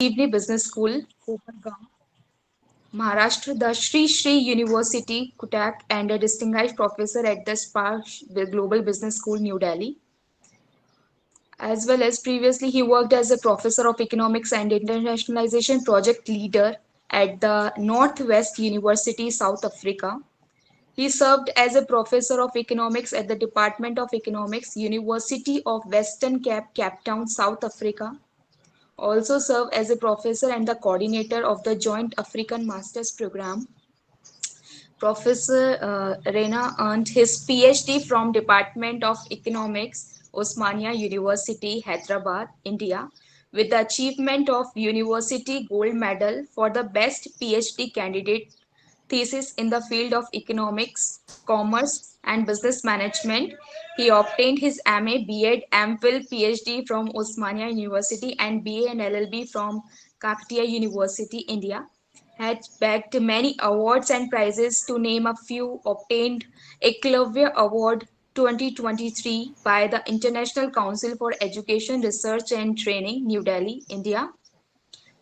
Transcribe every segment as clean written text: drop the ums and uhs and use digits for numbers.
Evening Business School, Kopargaon, Maharashtra, the Sri Sri University, Cuttack, and a distinguished professor at the SPA the Global Business School, New Delhi. As well as previously, he worked as a professor of economics and internationalization project leader at the Northwest University, South Africa. He served as a professor of economics at the Department of Economics, University of Western Cape, Cape Town, South Africa. Also served as a professor and the coordinator of the Joint African Masters Program. Professor Rena earned his PhD from Department of Economics, Osmania University, Hyderabad, India, with the achievement of University Gold Medal for the best PhD candidate thesis in the field of economics, commerce, and business management. He obtained his MA, B.Ed, MPhil, PhD from Osmania University and BA and LLB from Kakatiya University, India. Had bagged many awards and prizes, to name a few: obtained a Clavia Award 2023 by the International Council for Education, Research and Training, New Delhi, India,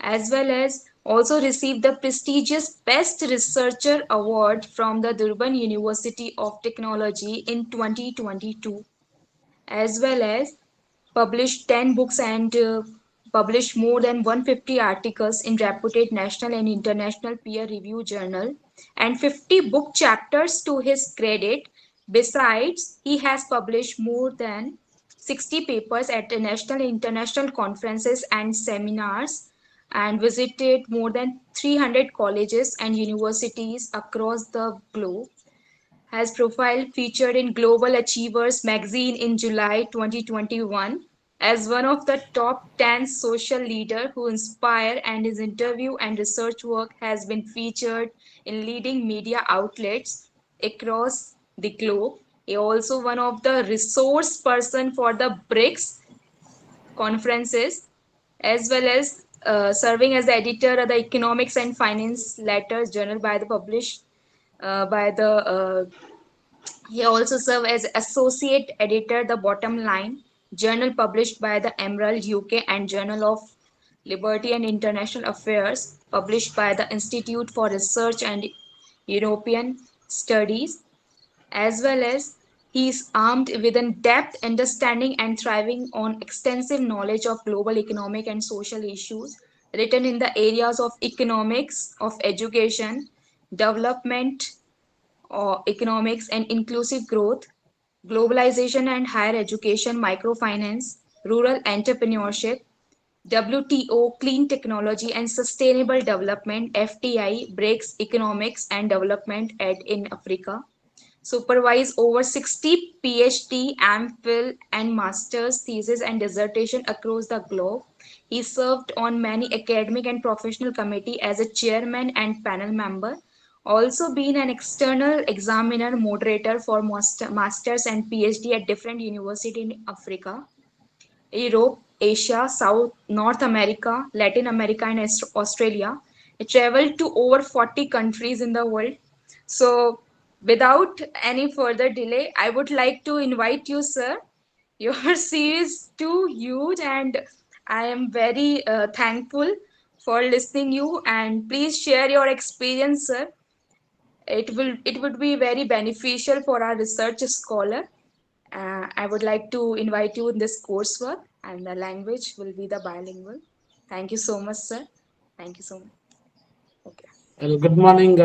as well as also received the prestigious Best Researcher Award from the Durban University of Technology in 2022, as well as published 10 books and published more than 150 articles in reputed national and international peer review journal and 50 book chapters to his credit. Besides, he has published more than 60 papers at the national and international conferences and seminars and visited more than 300 colleges and universities across the globe. Has profile featured in Global Achievers magazine in July 2021 as one of the top 10 social leaders who inspire, and his interview and research work has been featured in leading media outlets across the globe. He also one of the resource person for the BRICS conferences, as well as serving as the editor of the Economics and Finance Letters journal by the published by the he also served as associate editor the Bottom Line journal published by the Emerald UK and Journal of Liberty and International Affairs published by the Institute for Research and European Studies, as well as he is armed with a depth understanding and thriving on extensive knowledge of global economic and social issues written in the areas of economics, of education, development, or economics and inclusive growth, globalization and higher education, microfinance, rural entrepreneurship, WTO, clean technology and sustainable development, FTI, breaks economics and development ed in Africa, supervise over 60 PhD, MPhil, and master's thesis and dissertation across the globe. He served on many academic and professional committee as a chairman and panel member. Also been an external examiner moderator for masters and PhD at different universities in Africa, Europe, Asia, South, North America, Latin America, and Australia. He traveled to over 40 countries in the world. So, without any further delay, I would like to invite you, sir. Your CV is too huge, and I am very thankful for listening you. And please share your experience, sir. It would be very beneficial for our research scholar. I would like to invite you in this coursework, and the language will be the bilingual. Thank you so much, sir. Thank you so much. Okay. Well, good morning,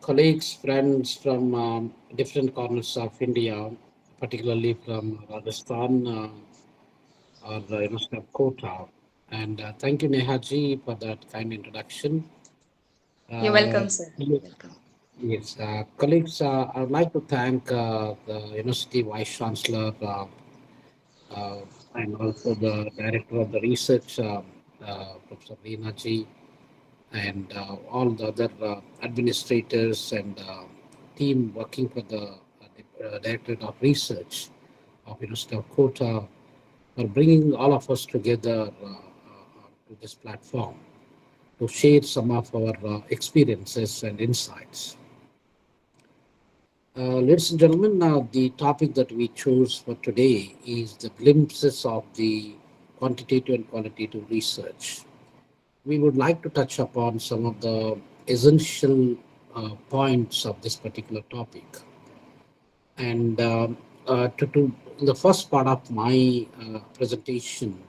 colleagues, friends from different corners of India, particularly from Rajasthan or Kota. And thank you, Nehaji, for that kind introduction. You're Uh, welcome, sir. Welcome. yes, colleagues, I would like to thank the University Vice Chancellor uh, and also the Director of the Research, Professor Rena ji, and all the other administrators and team working for the Directorate of Research of University of Kota for bringing all of us together to this platform to share some of our experiences and insights. Ladies and gentlemen, the topic that we chose for today is the glimpses of the quantitative and qualitative research. we would like to touch upon some of the essential points of this particular topic. And to in the first part of my presentation,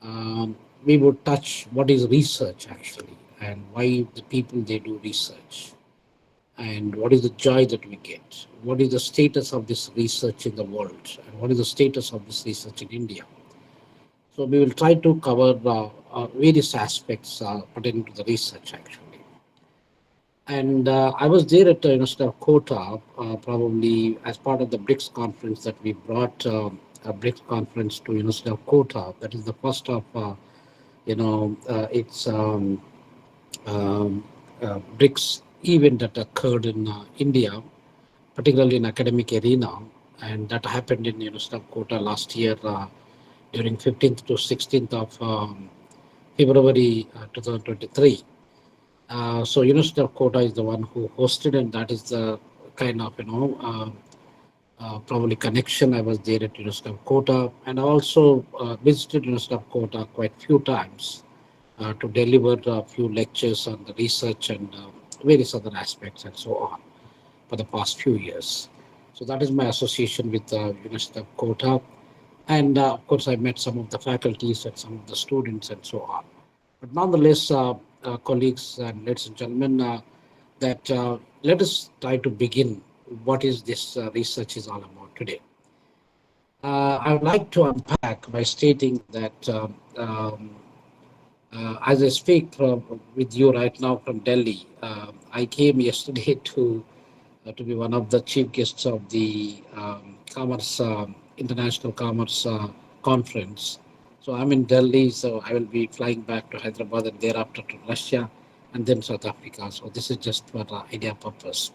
um, we would touch what is research actually, and why the people they do research, and what is the joy that we get, what is the status of this research in the world, and what is the status of this research in India. So we will try to cover various aspects pertaining to the research actually. And I was there at the University of Kota, probably as part of the BRICS conference that we brought a BRICS conference to University of Kota. That is the first of its um, BRICS event that occurred in India, particularly in academic arena, and that happened in University of Kota last year during 15th to 16th of February 2023. So University of Kota is the one who hosted, and that is the kind of probably connection. I was there at University of Kota, and I also visited University of Kota quite few times to deliver a few lectures on the research and various other aspects and so on for the past few years. So that is my association with the University of Kota, and of course I met some of the faculties and some of the students and so on. But nonetheless, colleagues and ladies and gentlemen, that let us try to begin what is this research is all about today. I would like to unpack by stating that as I speak with you right now from Delhi, I came yesterday to be one of the chief guests of the Commerce International Commerce Conference. So I'm in Delhi, so I will be flying back to Hyderabad and thereafter to Russia and then South Africa. So this is just for idea purpose.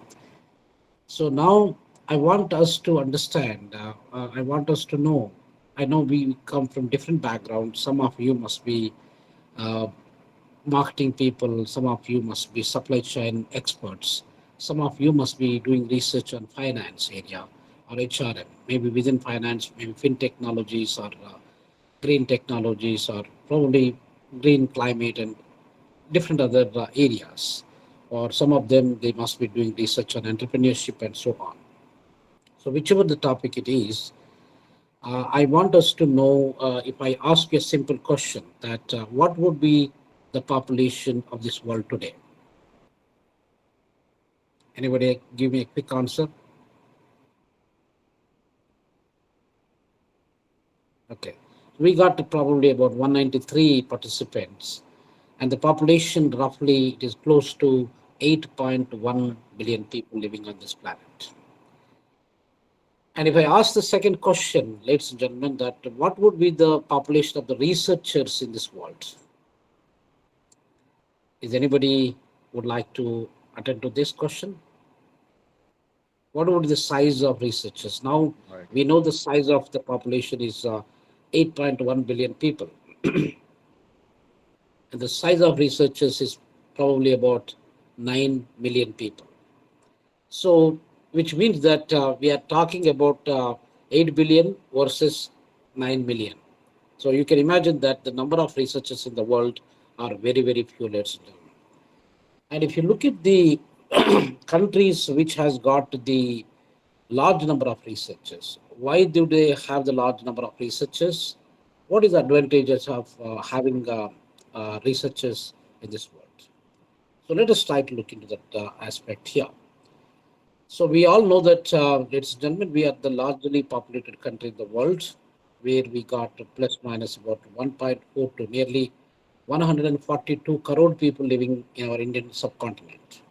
So now I want us to understand. I want us to know. I know we come from different backgrounds. Some of you must be uh, marketing people, some of you must be supply chain experts, some of you must be doing research on finance area or HRM, maybe within finance, maybe fin technologies or green technologies or probably green climate and different other areas. Or some of them, they must be doing research on entrepreneurship and so on. So whichever the topic it is, I want us to know if I ask you a simple question that what would be the population of this world today? Anybody give me a quick answer? Okay. We got to probably about 193 participants, and the population roughly it is close to 8.1 billion people living on this planet. And if I ask the second question, ladies and gentlemen, that what would be the population of the researchers in this world? Is anybody would like to attend to this question? What would be the size of researchers? Now Right. we know the size of the population is 8.1 billion people, and the size of researchers is probably about 9 million people. So, which means that we are talking about 8 billion versus 9 million. So, you can imagine that the number of researchers in the world are very, very few. Ladies and gentlemen. And if you look at the countries which has got the large number of researchers. Why do they have the large number of researchers? What is the advantages of having researchers in this world? So let us try to look into that aspect here. So we all know that, ladies and gentlemen, we are the largely populated country in the world, where we got plus minus about 1.4 to nearly 142 crore people living in our Indian subcontinent.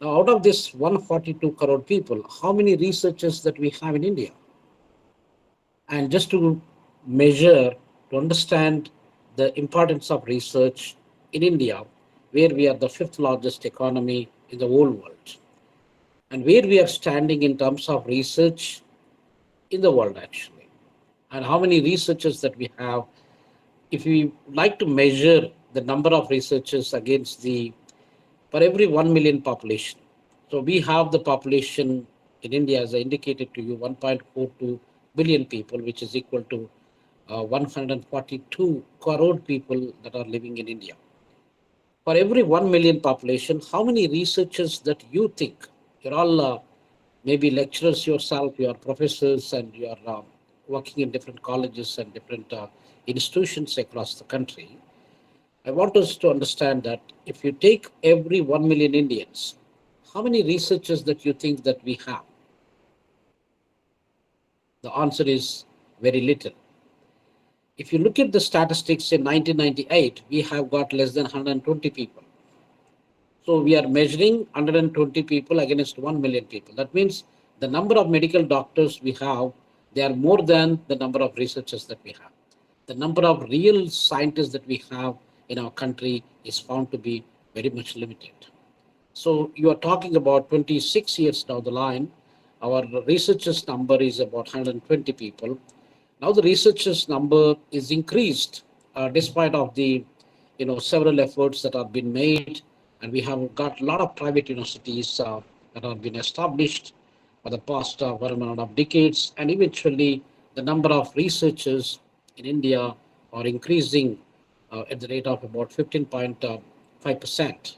Now, out of this 142 crore people, how many researchers that we have in India? And just to measure, to understand the importance of research in India, where we are the fifth largest economy in the whole world, and where we are standing in terms of research in the world, actually, and how many researchers that we have. If we like to measure the number of researchers against the for every 1 million population. So we have the population in India, as I indicated to you, 1.42 billion people, which is equal to 142 crore people that are living in India. For every 1 million population, how many researchers that you think, you're all maybe lecturers yourself, you are professors, and you are working in different colleges and different institutions across the country. I want us to understand that if you take every 1 million Indians, how many researchers that you think that we have? The answer is very little. If you look at the statistics in 1998, we have got less than 120 people. So we are measuring 120 people against 1 million people. That means the number of medical doctors we have, they are more than the number of researchers that we have. The number of real scientists that we have in our country is found to be very much limited. So you are talking about 26 years down the line, our researchers number is about 120 people. Now the researchers number is increased despite of the several efforts that have been made, and we have got a lot of private universities that have been established for the past one and a half decades, and eventually the number of researchers in India are increasing at the rate of about 15.5%.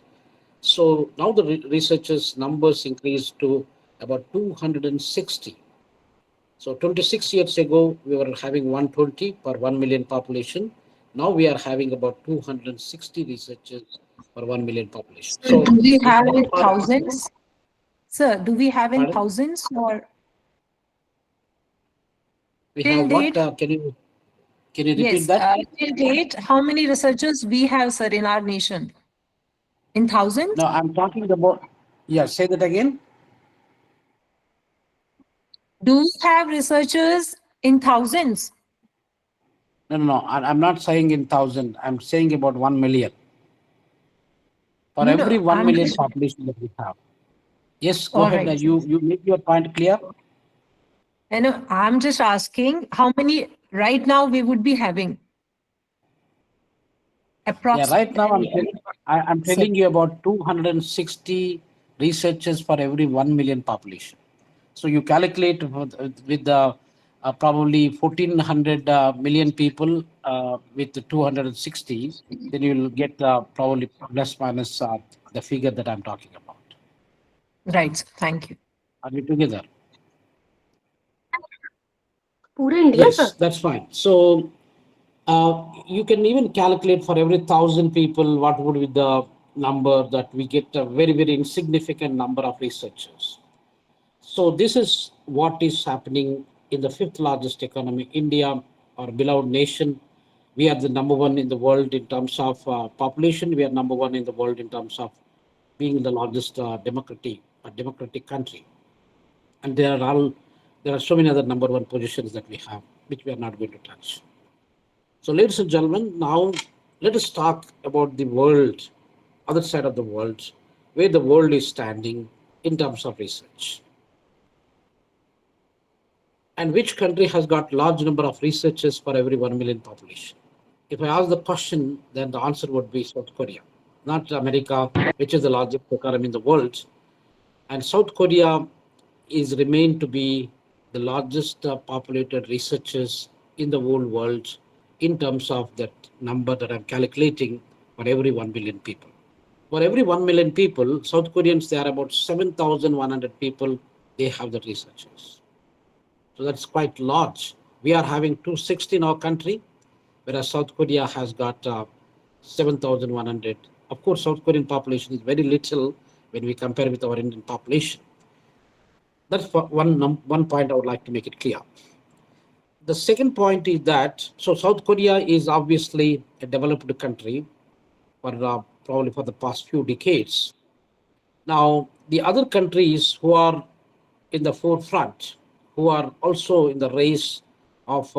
So now the researchers numbers increased to about 260. So 26 years ago, we were having 120 per 1 million population. Now we are having about 260 researchers per 1 million population. So So do we if have one in part, thousands? Sir, do we have in pardon, thousands or we till have what? date? Can you repeat Yes, that? till date, how many researchers we have, sir, in our nation? In thousands? No, I'm talking about. Yeah, say that again. Do we have researchers in thousands? No, no, no. I'm not saying in thousand. I'm saying about 1 million for No, every no, 1 I'm million just, population that we have. Yes, go all ahead. right. You make your point clear. I know, I'm just asking how many right now we would be having Yeah, right now approximately. I'm Sir, telling you about 260 researchers for every 1 million population. So you calculate with the probably 1400 million people with the 260, then you'll get probably plus minus the figure that I'm talking about. right, sir. Thank you. Are we together? पूरे India का Yes, that's fine. So you can even calculate for every 1,000 people what would be the number that we get a very, very insignificant number of researchers. So this is what is happening in the fifth largest economy, India, our beloved nation. We are the number one in the world in terms of population. We are number one in the world in terms of being the largest democratic country. And there are so many other number one positions that we have, which we are not going to touch. So, ladies and gentlemen, now let us talk about the world, other side of the world, where the world is standing in terms of research. And which country has got large number of researchers for every 1 million population? If I ask the question, then the answer would be South Korea, not America, which is the largest economy in the world. And South Korea is remained to be the largest populated researchers in the whole world in terms of that number that I'm calculating for every 1 billion people. For every 1 million people, South Koreans, they are about 7,100 people, they have the researchers. So that's quite large. We are having 260 in our country, whereas South Korea has got 7,100. Of course, South Korean population is very little when we compare with our Indian population. That's one point I would like to make it clear. The second point is that so South Korea is obviously a developed country for probably for the past few decades. Now the other countries who are in the forefront, who are also in the race of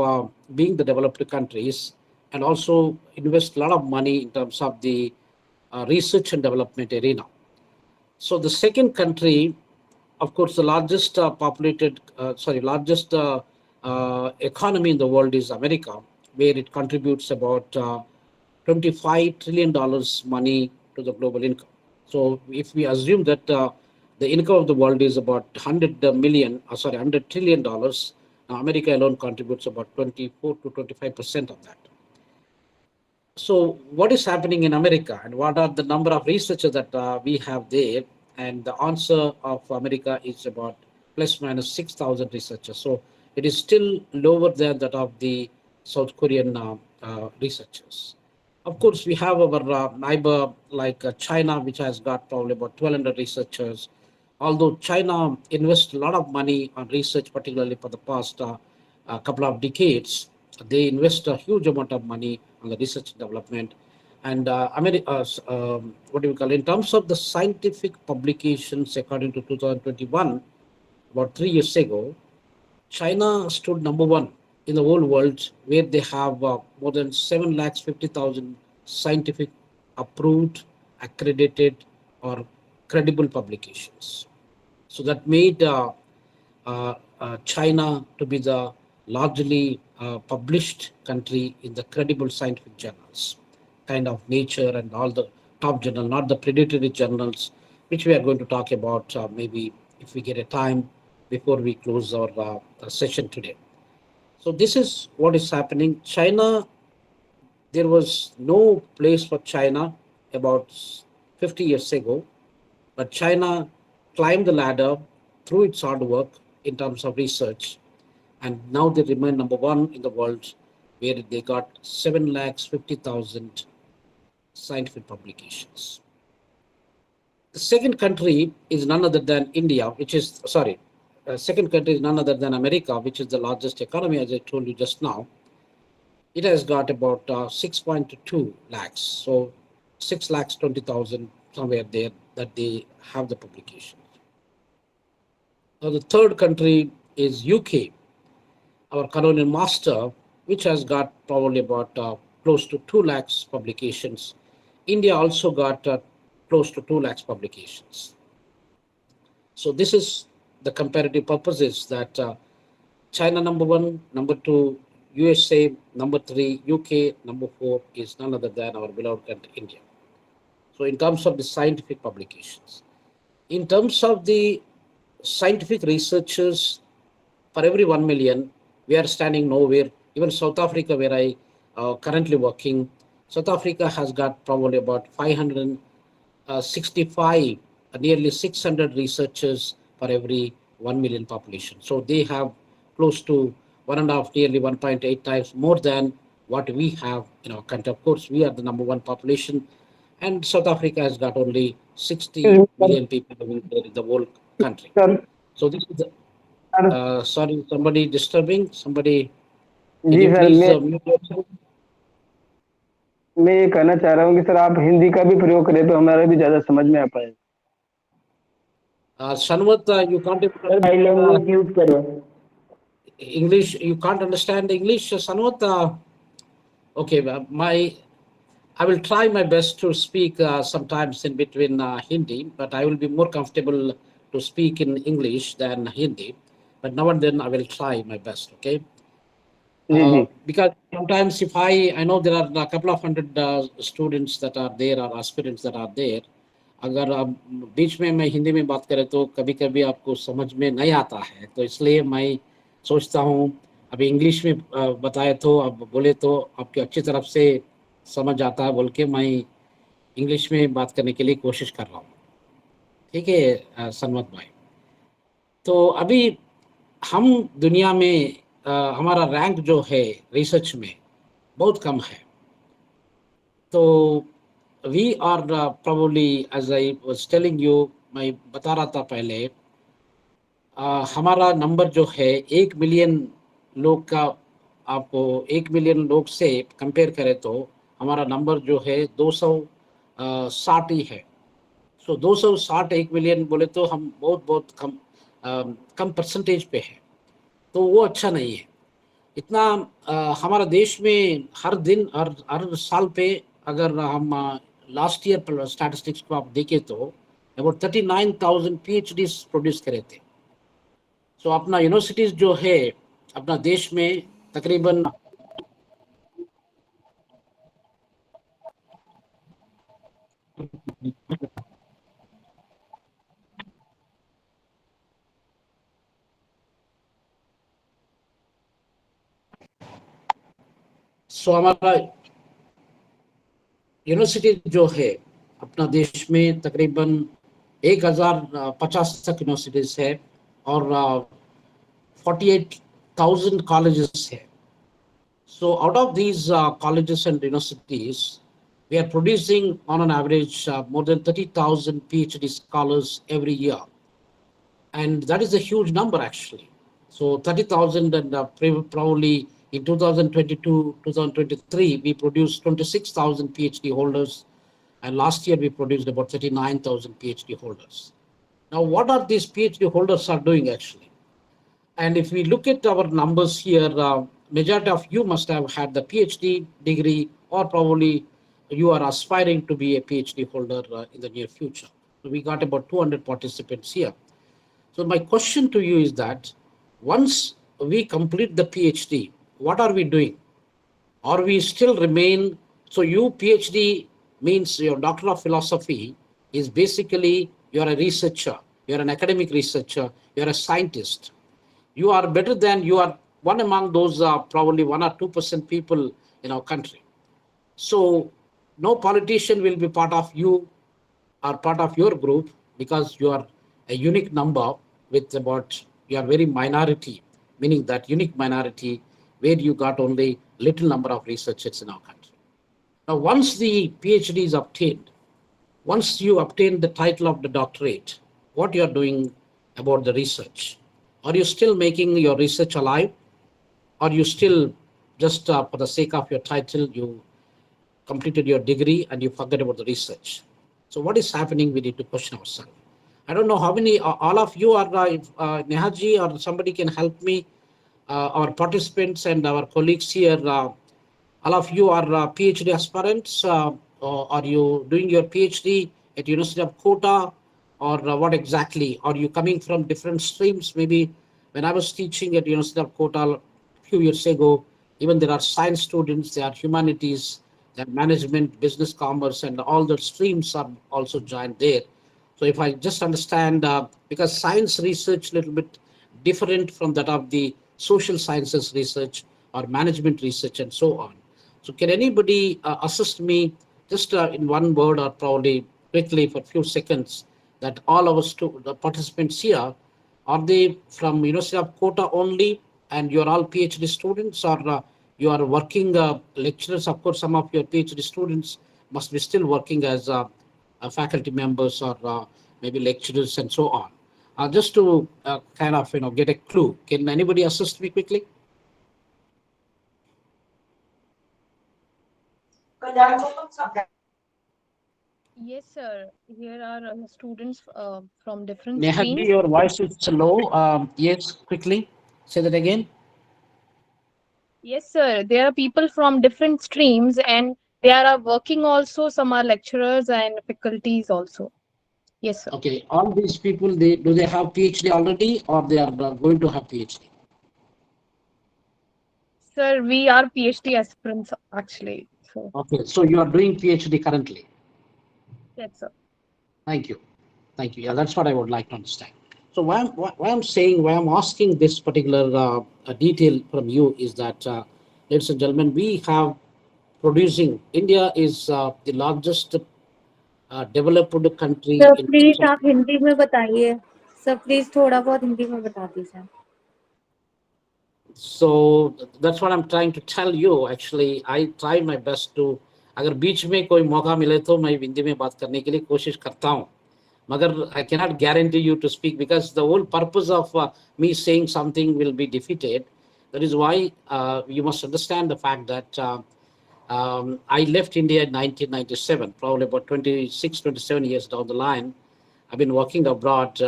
being the developed countries, and also invest a lot of money in terms of the research and development arena. So the second country, of course, the largest largest economy in the world is America, where it contributes about $25 trillion money to the global income. So if we assume that the income of the world is about 100 trillion dollars, now America alone contributes about 24 to 25% of that. So what is happening in America and what are the number of researchers that we have there? And the answer of America is about plus minus 6,000 researchers. So it is still lower than that of the South Korean researchers. Of course, we have our neighbor like China, which has got probably about 1,200 researchers. Although China invests a lot of money on research, particularly for the past couple of decades, they invest a huge amount of money on the research and development. And what do we call it? In terms of the scientific publications, according to 2021, about 3 years ago, China stood number one in the whole world, where they have more than 7,50,000 scientific approved, accredited, or credible publications. So that made China to be the largely published country in the credible scientific journals, kind of Nature and all the top journal, not the predatory journals, which we are going to talk about maybe if we get a time before we close our session today. So this is what is happening. China, there was no place for China about 50 years ago, but China climbed the ladder through its hard work in terms of research, and now they remain number one in the world, where they got 7,50,000 scientific publications. The second country is none other than India, which is, sorry, second country is none other than America, which is the largest economy, as I told you just now. It has got about 6.2 lakhs, so 6 lakhs 20,000 somewhere there that they have the publication. Now, the third country is UK, our colonial master, which has got probably about close to 2 lakhs publications. India also got close to 2 lakhs publications. So this is the comparative purposes that China number one, number two, USA number three, UK number four is none other than our beloved country, India. So in terms of the scientific publications, in terms of the scientific researchers for every 1 million, we are standing nowhere. Even South Africa, where I currently working, South Africa has got probably about 565, nearly 600 researchers for every 1 million population. So they have close to one and a half, nearly 1.8 times more than what we have in our country. Of course, we are the number one population, and South Africa has got only 60 million people living there in the whole country. Sir So this is the, sir sorry, somebody disturbing? Somebody, can जी you sir please mute yourself? मैं ये कहना चाह रहा हूँ कि sir आप हिंदी का भी प्रयोग करें तो हमारा भी ज्यादा समझ में आ पाए Shanwat, you can't even sir भाई लैंग्वेज यूज करो English, you can't understand English, Sanwat? Okay, I will try my best to speak sometimes in between Hindi, but I will be more comfortable to speak in English than Hindi. But now and then I will try my best, okay? जी जी Because sometimes if I know there are a couple of hundred students that are there or aspirants that are there, अगर आप बीच में मैं हिंदी में बात करें तो कभी कभी आपको समझ में नहीं आता है, तो इसलिए मैं सोचता हूँ अभी इंग्लिश में बताए तो आप बोले तो आपकी अच्छी तरफ से समझ आता है बोल के मैं इंग्लिश में बात करने के लिए कोशिश कर रहा हूँ। ठीक है सनमत भाई, तो अभी हम दुनिया में हमारा रैंक जो है रिसर्च में बहुत कम है, तो we are probably as I was telling you, मैं बता रहा था पहले, हमारा नंबर जो है 1 मिलियन लोग का, आपको 1 मिलियन लोग से कंपेयर करें तो हमारा नंबर जो है 260 ही है। सो 260 1 मिलियन बोले तो हम बहुत बहुत कम कम परसेंटेज पे है, तो वो अच्छा नहीं है इतना। हमारा देश में हर दिन हर साल पे अगर हम लास्ट ईयर स्टैटिस्टिक्स को आप देखें तो अबाउट 39,000 PhDs प्रोड्यूस करे थे। सो अपना यूनिवर्सिटीज जो है अपना देश में तकरीबन सो हमारा यूनिवर्सिटी जो है अपना देश में तकरीबन 1050 तक यूनिवर्सिटीज है और 48,000 colleges है. So out of these colleges and universities, we are producing on an average more than 30,000 PhD scholars every year. And that is a huge number actually. So 30,000 and probably in 2022, 2023, we produced 26,000 PhD holders. And last year we produced about 39,000 PhD holders. Now, what are these PhD holders are doing actually? And if we look at our numbers here, majority of you must have had the PhD degree, or probably you are aspiring to be a PhD holder in the near future. So we got about 200 participants here. So my question to you is that once we complete the PhD, what are we doing? Or we still remain, so you PhD means your Doctor of Philosophy is basically you're a researcher, you're an academic researcher, you're a scientist. You are better than, you are one among those probably 1 or 2% people in our country. So no politician will be part of you are part of your group because you are a unique number with about you are very minority, meaning that unique minority where you got only little number of researchers in our country. Now, once the PhD is obtained, once you obtain the title of the doctorate, what you are doing about the research? Are you still making your research alive? Or you still just for the sake of your title, you completed your degree and you forget about the research? So what is happening? We need to question ourselves. I don't know how many, all of you are, if Nehaji or somebody can help me, our participants and our colleagues here, all of you are PhD aspirants. Are you doing your PhD at University of Kota, or what exactly? Are you coming from different streams? Maybe when I was teaching at University of Kota a few years ago, even there are science students, there are humanities, there are management, business, commerce, and all the streams are also joined there. So if I just understand, because science research a little bit different from that of the social sciences research or management research and so on. So can anybody assist me just in one word or probably quickly for a few seconds that all of us, the participants here, are they from University of Kota only and you're all PhD students, or you are working lecturers? Of course, some of your PhD students must be still working as faculty members or maybe lecturers and so on. Just to kind of get a clue, can anybody assist me quickly? Yes, sir. Here are students from different Nehaji, streams. your voice is low. Yes, quickly. Say that again. Yes, sir. There are people from different streams and they are working also. Some are lecturers and faculties also. Yes, sir. Okay, all these people, they have PhD already, or they are going to have PhD? Sir, we are PhD aspirants actually. So, Okay, so you are doing PhD currently. yes, sir. Thank you. Thank you. Yeah, that's what I would like to understand. So why I'm asking this particular detail from you is that, ladies and gentlemen, we have producing. India is the largest developed country sir in terms please of. आप हिंदी में बताइए sir please थोड़ा बहुत हिंदी में बता दीजिए So that's what I'm trying to tell you. Actually, I try my best to. अगर बीच में कोई मौका मिले तो मैं हिंदी में बात करने के लिए कोशिश करता हूँ. मगर I cannot guarantee you to speak because the whole purpose of me saying something will be defeated. That is why you must understand the fact that I left India in 1997, probably about 26, 27 years down the line. I've been working abroad,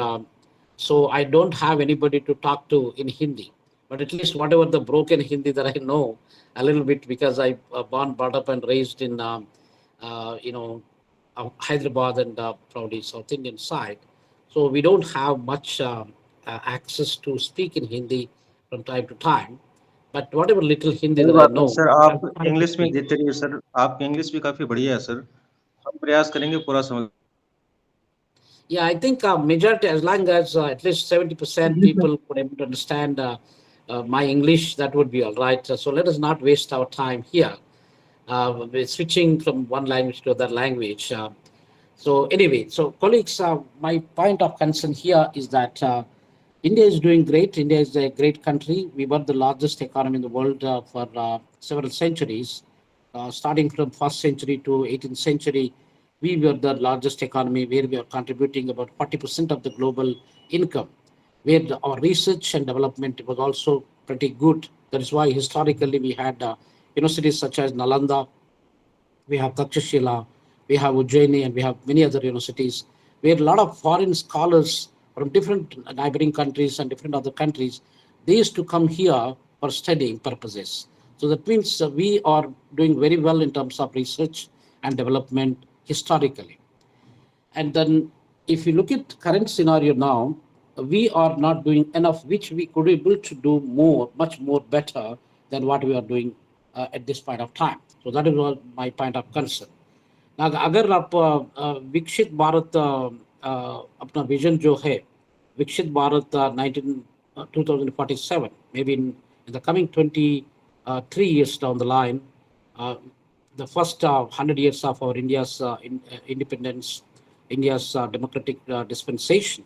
so I don't have anybody to talk to in Hindi. But at least whatever the broken Hindi that I know a little bit, because I born, brought up, and raised in, Hyderabad and probably South Indian side. So we don't have much access to speak in Hindi from time to time. But whatever little Hindi कोई that I बात नहीं know, sir, I'm आप trying to English में speak. देते रहिए sir, आपकी English भी काफी बढ़िया है सर, हम प्रयास करेंगे पूरा समझ. Yeah, I think majority, as long as at least 70% people could able to understand my English, that would be all right. So let us not waste our time here. we're switching from one language to other language. So anyway, so colleagues, my point of concern here is that India is doing great. India is a great country. We were the largest economy in the world for several centuries. Starting from first century to 18th century, we were the largest economy where we are contributing about 40% of the global income, where our research and development was also pretty good. That is why historically we had universities such as Nalanda, we have Takshashila, we have Ujjaini, and we have many other universities where a lot of foreign scholars from different neighboring countries and different other countries, they used to come here for studying purposes. So that means we are doing very well in terms of research and development historically. And then if you look at current scenario now, we are not doing enough, which we could be able to do more, much more better than what we are doing at this point of time. So that is my point of concern. Now, अगर आप विकसित भारत अपना vision जो है विकसित Bharat 2047 maybe in the coming 23 years down the line, the first 100 years of our India's independence, India's democratic dispensation.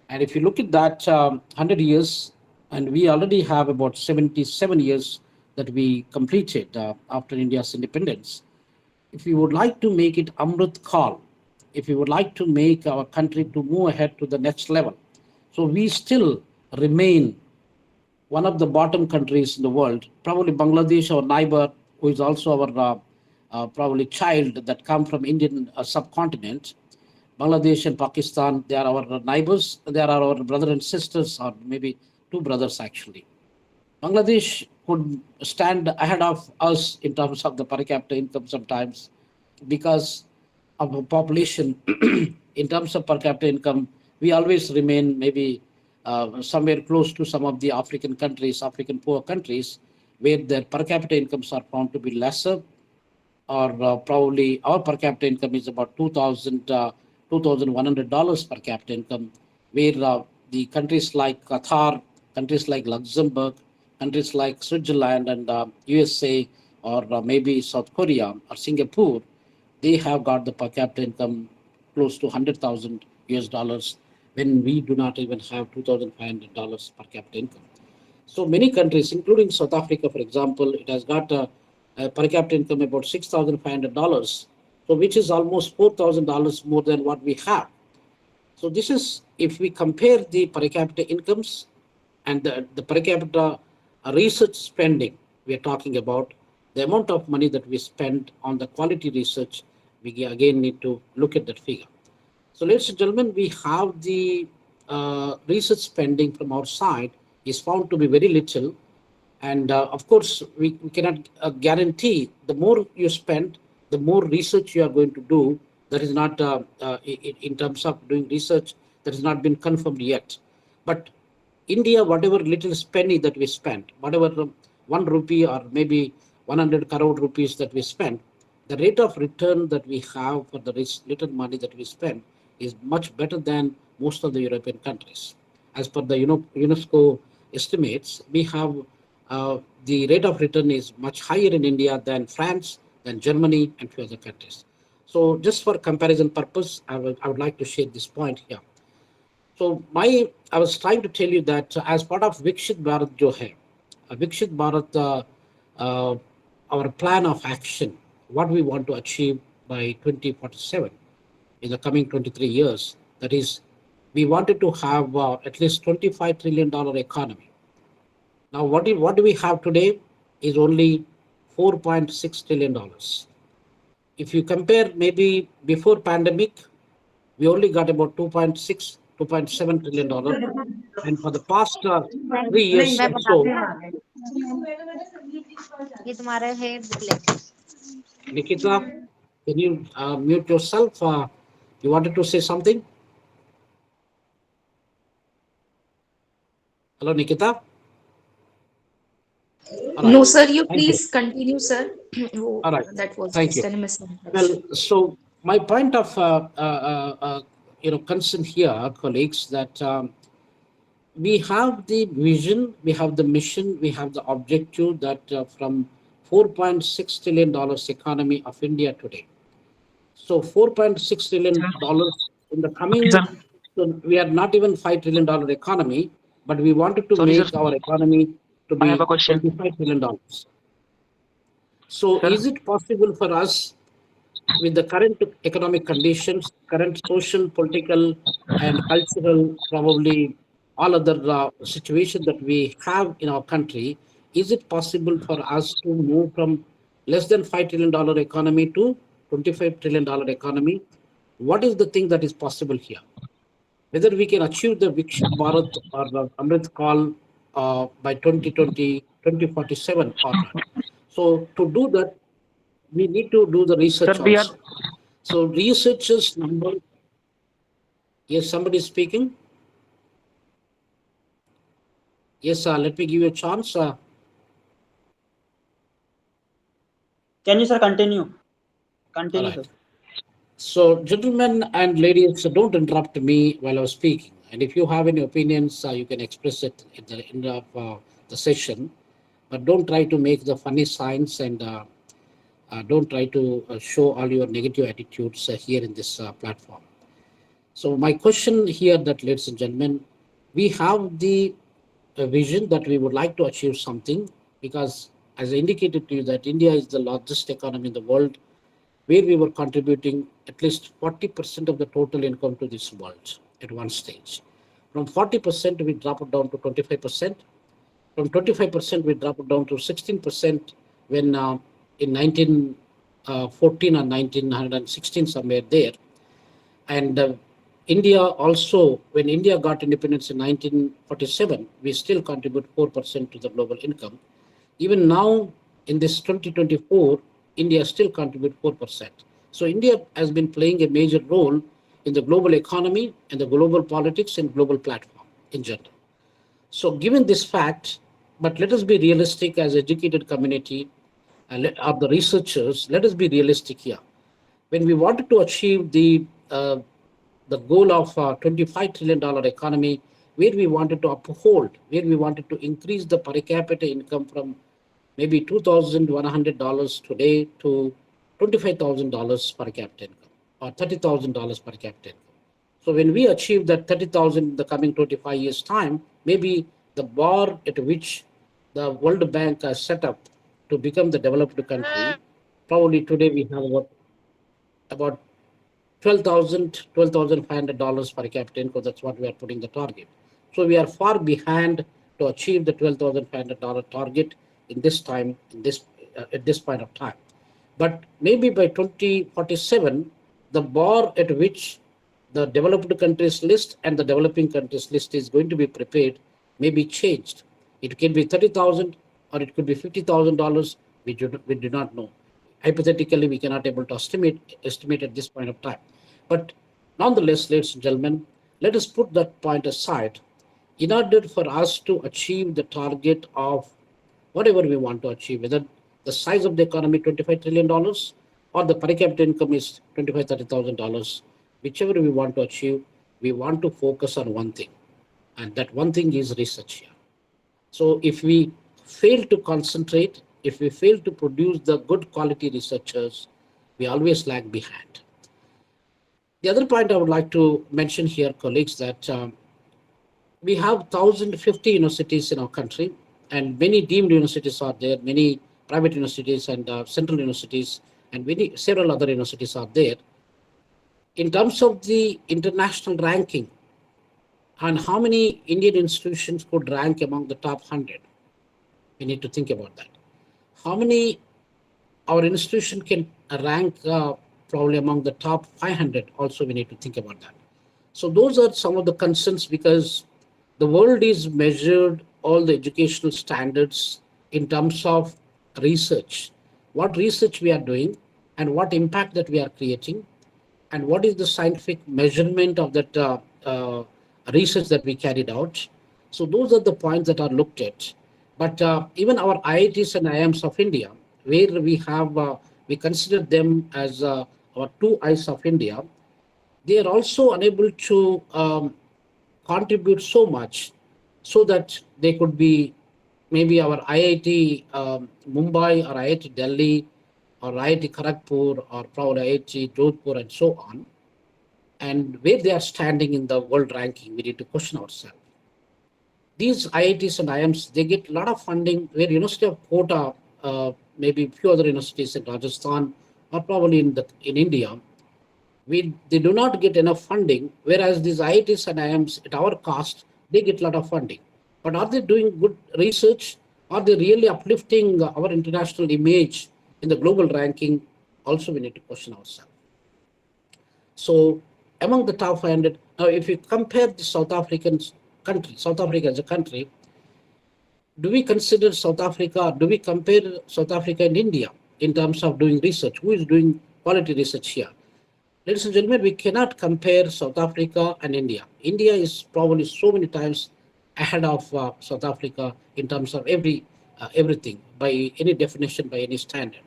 And if you look at that 100 years, and we already have about 77 years that we completed after India's independence, if we would like to make it Amrit Kal, if we would like to make our country to move ahead to the next level, so we still remain one of the bottom countries in the world, probably Bangladesh, our neighbor, who is also our probably child that come from Indian subcontinent. Bangladesh and Pakistan, they are our neighbors, they are our brother and sisters, or maybe two brothers actually. Bangladesh could stand ahead of us in terms of the per capita income sometimes because of the population. In terms of per capita income, we always remain maybe somewhere close to some of the African countries, African poor countries, where their per capita incomes are found to be lesser, or probably our per capita income is about $2,100 per capita income, where the countries like Qatar, countries like Luxembourg, countries like Switzerland and USA, or maybe South Korea or Singapore, they have got the per capita income close to 100,000 US dollars when we do not even have $2,500 per capita income. So many countries, including South Africa, for example, it has got a per capita income about $6,500, so which is almost $4,000 more than what we have. So this is, if we compare the per capita incomes and the per capita research spending we are talking about, the amount of money that we spend on the quality research, we again need to look at that figure. So ladies and gentlemen, we have the research spending from our side is found to be very little. And of course, we cannot guarantee the more you spend, the more research you are going to do. That is not, in terms of doing research, that has not been confirmed yet. But India, whatever little penny that we spend, whatever 1 rupee or maybe 100 crore rupees that we spend, the rate of return that we have for the little money that we spend is much better than most of the European countries. As per the UNESCO estimates, we have the rate of return is much higher in India than France, than Germany, and few other countries. So just for comparison purpose, I would like to share this point here. So I was trying to tell you that as part of Vikshit Bharat jo hai, Vikshit Bharat, our plan of action, what we want to achieve by 2047 in the coming 23 years, that is, we wanted to have at least $25 trillion economy. Now, what do we have today is only $4.6 trillion. If you compare maybe before pandemic, we only got about 2.6, $2.7 trillion. And for the past 3 years or so, Nikita, can you mute yourself? You wanted to say something? Hello, Nikita? All right. No, sir, you Thank you. please continue, sir. Oh, All right. that was Thank just you. a misunderstanding. Well, so my point of concern here, colleagues, that we have the vision, we have the mission, we have the objective that from $4.6 trillion economy of India today. So $4.6 trillion in the coming, so we are not even $5 trillion economy, but we wanted to make our economy to be $25 trillion. So is it possible for us with the current economic conditions, current social, political, and cultural, probably all other situation that we have in our country, is it possible for us to move from less than $5 trillion economy to $25 trillion economy? What is the thing that is possible here? Whether we can achieve the Viksit Bharat or the Amrit Kal by 2020, 2047 or not. So to do that, we need to do the research also. So researchers number, yes, somebody is speaking. Yes, let me give you a chance. Can you, sir, continue? All Continue, right. sir. So gentlemen and ladies, don't interrupt me while I was speaking. And if you have any opinions, you can express it at the end of the session. But don't try to make the funny signs and don't try to show all your negative attitudes here in this platform. So my question here that, ladies and gentlemen, we have the vision that we would like to achieve something because as I indicated to you that India is the largest economy in the world where we were contributing at least 40% of the total income to this world at one stage. From 40%, we dropped down to 25%. From 25%, we dropped down to 16% when in 1914 or 1916, somewhere there. And India also, when India got independence in 1947, we still contribute 4% to the global income. Even now, in this 2024, India still contributes 4%. So India has been playing a major role in the global economy and the global politics and global platform in general. So given this fact, but let us be realistic as educated community of the researchers, let us be realistic here. When we wanted to achieve the goal of $25 trillion economy, where we wanted to uphold, where we wanted to increase the per capita income from maybe $2,100 today to $25,000 per capita income or $30,000 per capita income. So when we achieve that 30,000 in the coming 25 years time, maybe the bar at which the World Bank has set up to become the developed country, probably today we have about $12,500 per capita income. That's what we are putting the target. So we are far behind to achieve the $12,500 target in this time, at this point of time. But maybe by 2047, the bar at which the developed countries list and the developing countries list is going to be prepared may be changed. It can be 30,000 or it could be $50,000. We do not know. Hypothetically, we cannot able to estimate at this point of time. But nonetheless, ladies and gentlemen, let us put that point aside. In order for us to achieve the target of whatever we want to achieve, whether the size of the economy $25 trillion or the per capita income is $25,000, $30,000, whichever we want to achieve, we want to focus on one thing, and that one thing is research here. So if we fail to concentrate, if we fail to produce the good quality researchers, we always lag behind. The other point I would like to mention here, colleagues, that we have 1,050 universities in our country, and many deemed universities are there, many private universities and central universities, and several other universities are there. In terms of the international ranking, and how many Indian institutions could rank among the top 100? We need to think about that. How many our institution can rank probably among the top 500? Also, we need to think about that. So those are some of the concerns because the world is measured all the educational standards in terms of research, what research we are doing and what impact that we are creating and what is the scientific measurement of that research that we carried out. So those are the points that are looked at. But even our IITs and IIMs of India, where we have, we consider them as our two eyes of India, they are also unable to contribute so much so that they could be maybe our IIT Mumbai or IIT Delhi or IIT Kharagpur or probably IIT Jodhpur and so on, and where they are standing in the world ranking, we need to question ourselves. These IITs and IIMs, they get a lot of funding where University of Kota, maybe a few other universities in Rajasthan or probably in India, they do not get enough funding, whereas these IITs and IIMs at our cost, they get a lot of funding. But are they doing good research? Are they really uplifting our international image in the global ranking? Also, we need to question ourselves. So among the top 500, now if you compare the South Africa as a country, do we consider South Africa, do we compare South Africa and India in terms of doing research? Who is doing quality research here? Ladies and gentlemen, we cannot compare South Africa and India. India is probably so many times ahead of South Africa in terms of everything, by any definition, by any standard.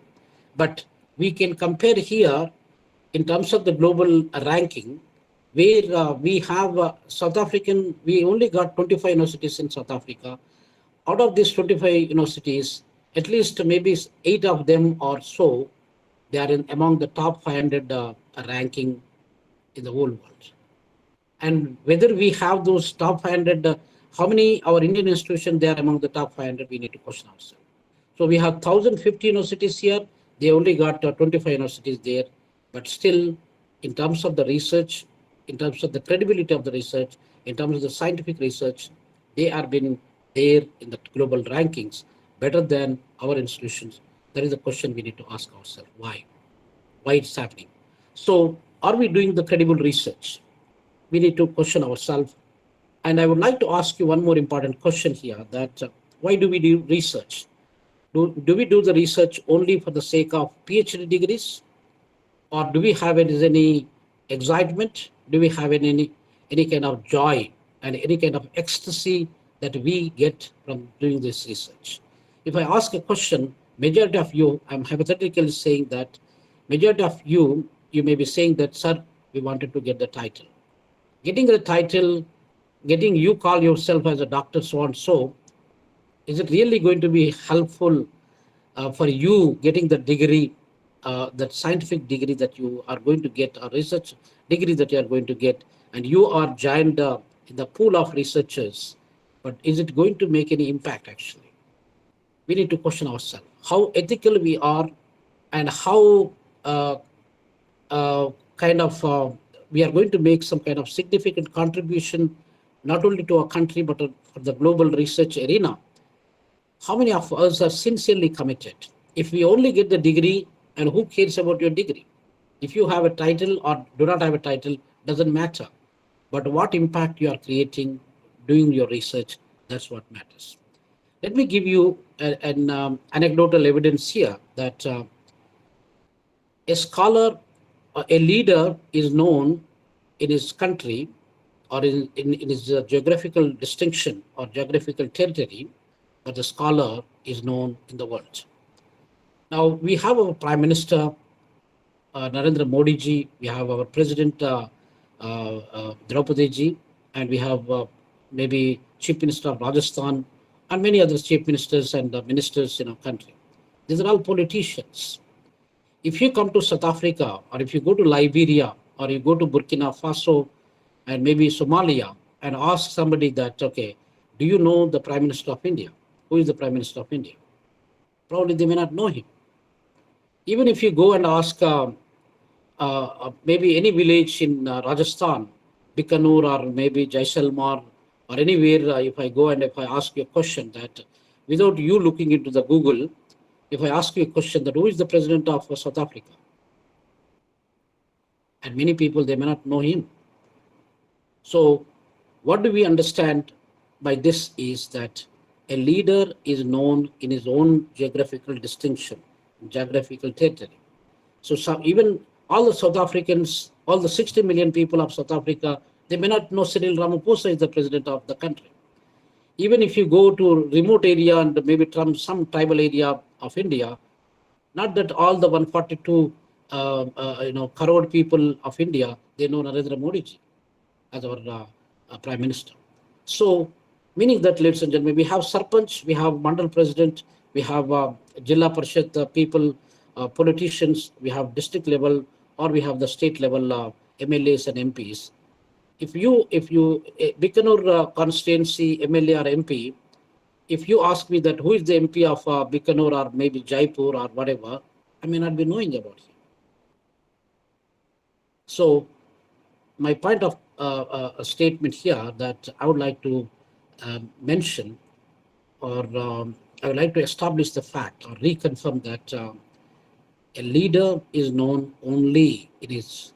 But we can compare here in terms of the global ranking, where we have South African, we only got 25 universities in South Africa. Out of these 25 universities, at least maybe 8 of them or so, they are among the top 500 ranking in the whole world. And whether we have those top 500, how many our Indian institutions they are among the top 500, we need to question ourselves. So we have 1,050 universities here. They only got 25 universities there. But still, in terms of the research, in terms of the credibility of the research, in terms of the scientific research, they are been there in the global rankings better than our institutions. That is the question we need to ask ourselves. Why? Why it's happening? So are we doing the credible research? We need to question ourselves. And I would like to ask you one more important question here, that why do we do research? Do we do the research only for the sake of PhD degrees? Or do we have any excitement? Do we have any kind of joy and any kind of ecstasy that we get from doing this research? If I ask a question, majority of you, I'm hypothetically saying that majority of you may be saying that, sir, we wanted to get the title. Getting the title, getting you call yourself as a doctor so and so, is it really going to be helpful for you getting the degree, that scientific degree that you are going to get, or research degree that you are going to get, and you are joined in the pool of researchers, but is it going to make any impact actually? We need to question ourselves how ethical we are, and how kind of we are going to make some kind of significant contribution, not only to our country, but for the global research arena. How many of us are sincerely committed? If we only get the degree, and who cares about your degree? If you have a title or do not have a title, doesn't matter. But what impact you are creating doing your research, that's what matters. Let me give you an anecdotal evidence here that a scholar, a leader is known in his country or in his geographical distinction or geographical territory, but the scholar is known in the world. Now, we have our Prime Minister, Narendra Modi ji, we have our President, Draupadi ji, and we have maybe Chief Minister of Rajasthan, and many other Chief Ministers and ministers in our country. These are all politicians. If you come to South Africa, or if you go to Liberia, or you go to Burkina Faso, and maybe Somalia, and ask somebody that, okay, do you know the Prime Minister of India? Who is the Prime Minister of India? Probably they may not know him. Even if you go and ask maybe any village in Rajasthan, Bikaner or maybe Jaisalmer or anywhere, if I go and if I ask you a question that without you looking into the Google, if I ask you a question that who is the president of South Africa? And many people, they may not know him. So what do we understand by this is that a leader is known in his own geographical distinction, geographical territory. So even all the South Africans, all the 60 million people of South Africa, they may not know Cyril Ramaphosa is the president of the country. Even if you go to remote area and maybe some tribal area of India, not that all the 142 crore people of India, they know Narendra Modi ji as our Prime Minister. So Meaning that, ladies and gentlemen, we have Sarpanch, we have Mandal President, we have Jilla Parishad people, politicians, we have district level, or we have the state level MLAs and MPs. If you Bikanur constituency MLA or MP, if you ask me that who is the MP of Bikanur or maybe Jaipur or whatever, I may not be knowing about him. So my point of a statement here that I would like to mention, or I would like to establish the fact or reconfirm that a leader is known only in his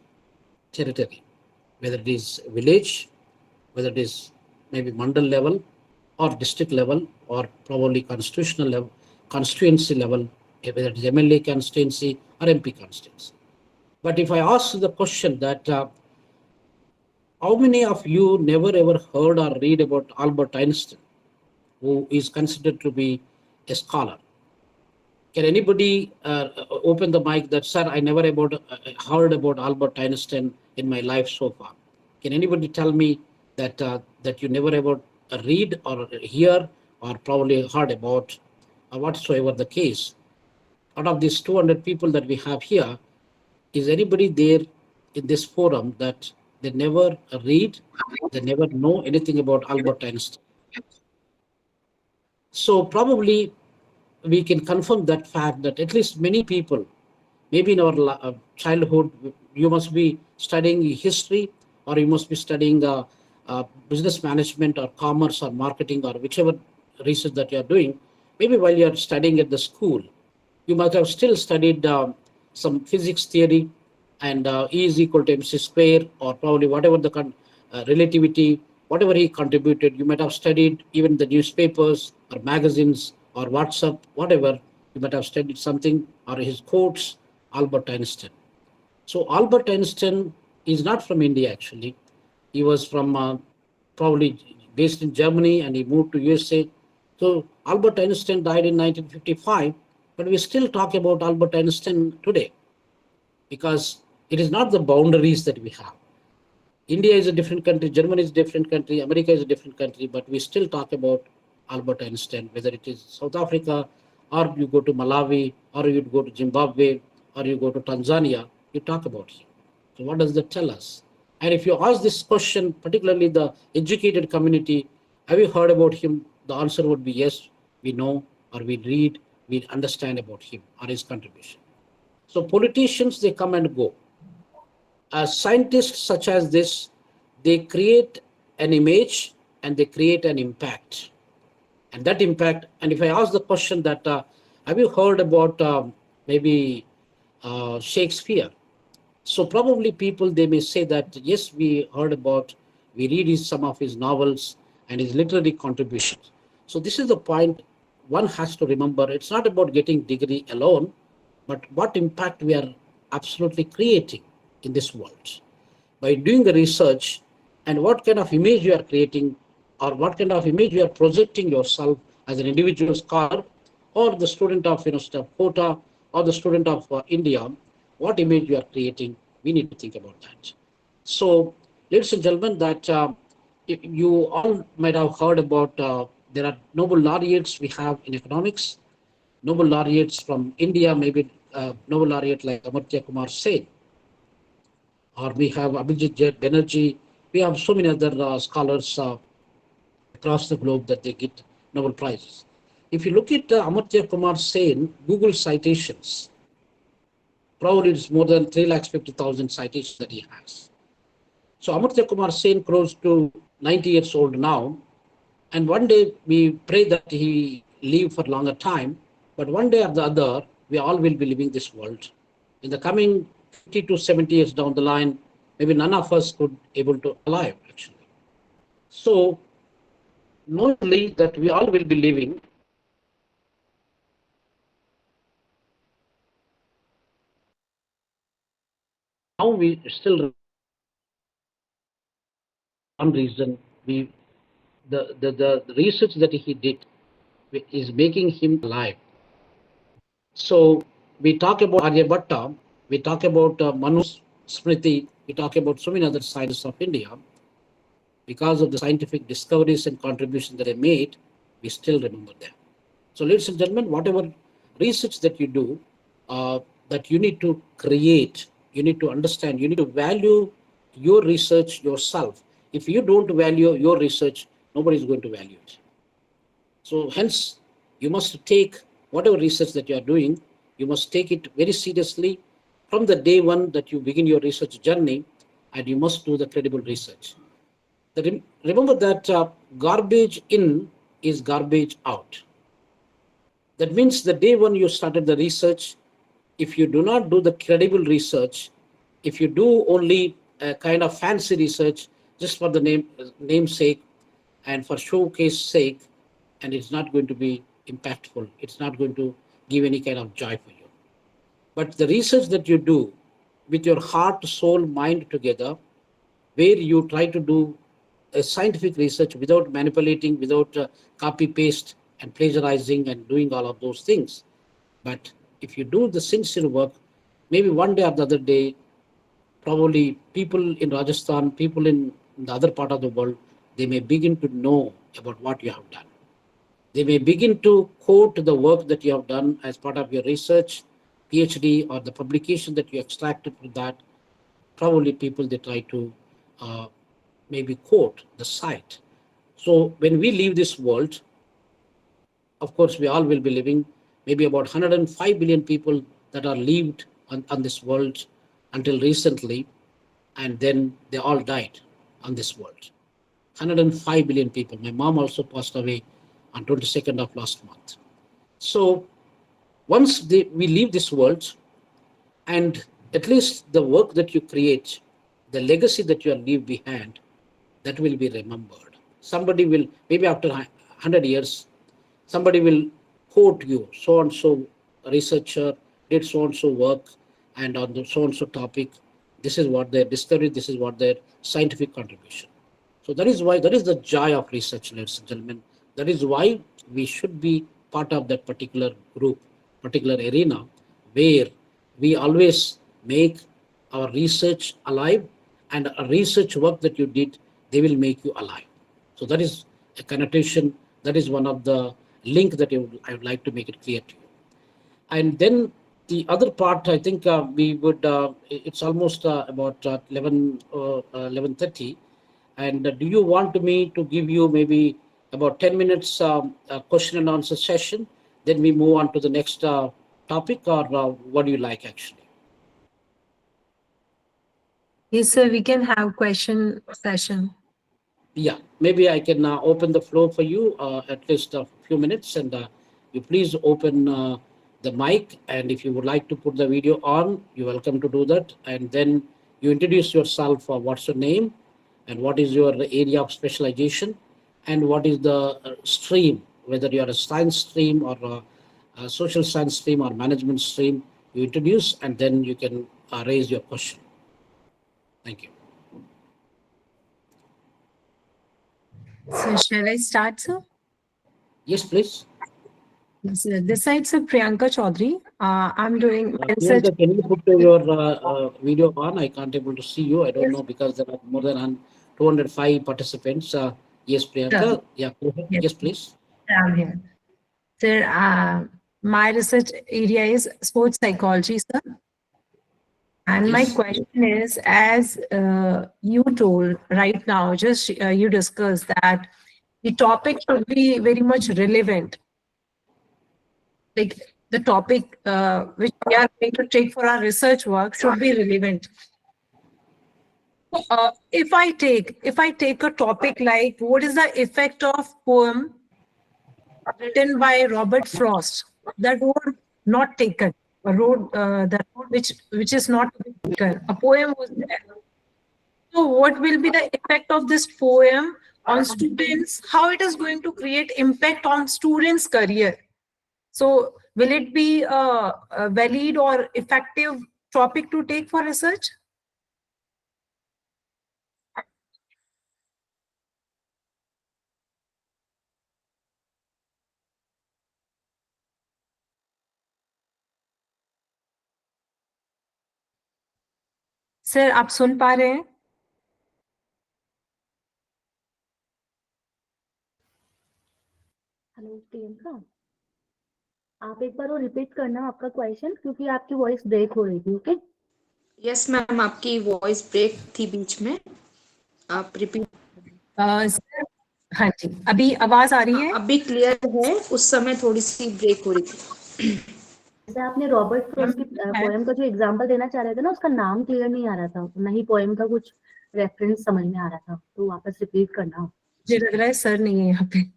territory, whether it is village, whether it is maybe mandal level or district level or probably constitutional level, constituency level, whether it is MLA constituency or MP constituency. But if I ask the question that how many of you never ever heard or read about Albert Einstein, who is considered to be a scholar? Can anybody open the mic that, sir, I never heard about Albert Einstein in my life so far? Can anybody tell me that that you never ever read or hear or probably heard about, or whatsoever the case? Out of these 200 people that we have here, is anybody there in this forum that they never read, they never know anything about Albert Einstein? So probably we can confirm that fact that at least many people, maybe in our childhood, you must be studying history or you must be studying business management or commerce or marketing or whichever research that you are doing. Maybe while you are studying at the school, you might have still studied some physics theory and E is equal to mc square, or probably whatever the relativity, whatever he contributed. You might have studied even the newspapers or magazines or WhatsApp, whatever. You might have studied something or his quotes, Albert Einstein. So Albert Einstein is not from India actually. He was from probably based in Germany and he moved to USA. So Albert Einstein died in 1955, but we still talk about Albert Einstein today because it is not the boundaries that we have. India is a different country, Germany is a different country, America is a different country, but we still talk about Albert Einstein, whether it is South Africa, or you go to Malawi, or you go to Zimbabwe, or you go to Tanzania, you talk about him. So what does that tell us? And if you ask this question, particularly the educated community, have you heard about him? The answer would be yes, we know, or we read, we understand about him or his contribution. So politicians, they come and go. Scientists such as this, they create an image and they create an impact. And that impact, and if I ask the question that, have you heard about maybe Shakespeare? So probably people, they may say that, yes, we heard about, we read some of his novels and his literary contributions. So this is the point one has to remember. It's not about getting degree alone, but what impact we are absolutely creating in this world by doing the research, and what kind of image you are creating or what kind of image you are projecting yourself as an individual scholar or the student of University of Kota or the student of India, what image you are creating, we need to think about that. So, ladies and gentlemen, that if you all might have heard about, there are Nobel laureates we have in economics, Nobel laureates from India, maybe Nobel laureate like Amartya Kumar Sen, or we have Abhijit Banerjee. We have so many other scholars across the globe that they get Nobel Prizes. If you look at Amartya Kumar Sen, Google citations, probably it's more than 350,000 citations that he has. So Amartya Kumar Sen grows to 90 years old now, and one day we pray that he live for longer time, but one day or the other, we all will be leaving this world. In the coming 50 to 70 years down the line, maybe none of us could able to alive actually. So knowingly that we all will be living, now we still one reason we the research that he did is making him alive. So we talk about Aryabhatta, we talk about Manu Smriti, we talk about so many other scientists of India. because of the scientific discoveries and contributions that they made, we still remember them. So, ladies and gentlemen, whatever research that you do, that you need to create, you need to understand, you need to value your research yourself. If you don't value your research, nobody is going to value it. So, hence, you must take whatever research that you are doing, you must take it very seriously from the day one that you begin your research journey, and you must do the credible research. Remember that garbage in is garbage out. That means the day when you started the research, if you do not do the credible research, if you do only a kind of fancy research just for the namesake and for showcase sake, and it's not going to be impactful, it's not going to give any kind of joy for you. But the research that you do with your heart, soul, mind together, where you try to do a scientific research without manipulating, without copy paste and plagiarizing and doing all of those things. But if you do the sincere work, maybe one day or the other day, probably people in Rajasthan, people in the other part of the world, they may begin to know about what you have done. They may begin to quote the work that you have done as part of your research, PhD, or the publication that you extracted from that. Probably people they try to uh, maybe quote the site. So when we leave this world, of course, we all will be living, maybe about 105 billion people that are lived on this world until recently, and then they all died on this world. 105 billion people. My mom also passed away on 22nd of last month. So once we leave this world, and at least the work that you create, the legacy that you leave behind, that will be remembered. Somebody will, maybe after 100 years, somebody will quote you, so and so researcher did so and so work, and on the so and so topic, this is what their discovery, this is what their scientific contribution. So that is why, that is the joy of research, ladies and gentlemen. That is why we should be part of that particular group, particular arena, where we always make our research alive, and a research work that you did, they will make you alive. So that is a connotation, that is one of the link that I would like to make it clear to you. And then the other part, I think we would, it's almost about 11:30. And do you want me to give you maybe about 10 minutes question and answer session? Then we move on to the next topic, or what do you like actually? Yes, sir, we can have question session. Yeah, maybe I can open the floor for you at least a few minutes, and you please open the mic, and if you would like to put the video on, you're welcome to do that. And then you introduce yourself, what's your name, and what is your area of specialization, and what is the stream, whether you are a science stream or a social science stream or management stream. You introduce, and then you can raise your question. Thank you. So shall I start, sir? Yes, please. Yes, sir. This side, sir, Priyanka Chaudhary. I'm doing my research. Priyanka, can you put your video on? I can't able to see you. I don't know because there are more than 205 participants. Yes, Priyanka. Sure. Yeah, go ahead. Yes, Yes, please. I'm here. Sir, my research area is sports psychology, sir. And my Yes. question is, as you told right now, just you discussed that the topic should be very much relevant. Like the topic which we are going to take for our research work should be relevant. If I take a topic like what is the effect of poem written by Robert Frost, that would not taken. A road that road which is not taken. A poem was there. So what will be the effect of this poem on students? How it is going to create impact on students' career? So will it be a valid or effective topic to take for research? Sir आप सुन पा रहे हैं? प्रियंका, आप एक बार वो repeat करना आपका question, क्योंकि आपकी वॉइस ब्रेक हो रही थी. ओके. यस मैम, आपकी वॉइस ब्रेक थी बीच में, आप रिपीट. सर, हाँ जी, अभी आवाज आ रही है? अभी क्लियर है, उस समय थोड़ी सी ब्रेक हो रही थी. जैसे आपने रॉबर्ट फ्रॉस्ट की पोएम का जो एग्जांपल देना चाह रहे थे ना, उसका नाम क्लियर नहीं आ रहा था, ना ही पोएम का कुछ रेफरेंस समझ में आ रहा था, तो वापस रिपीट करना. मुझे लग रहा है सर नहीं है यहाँ पे.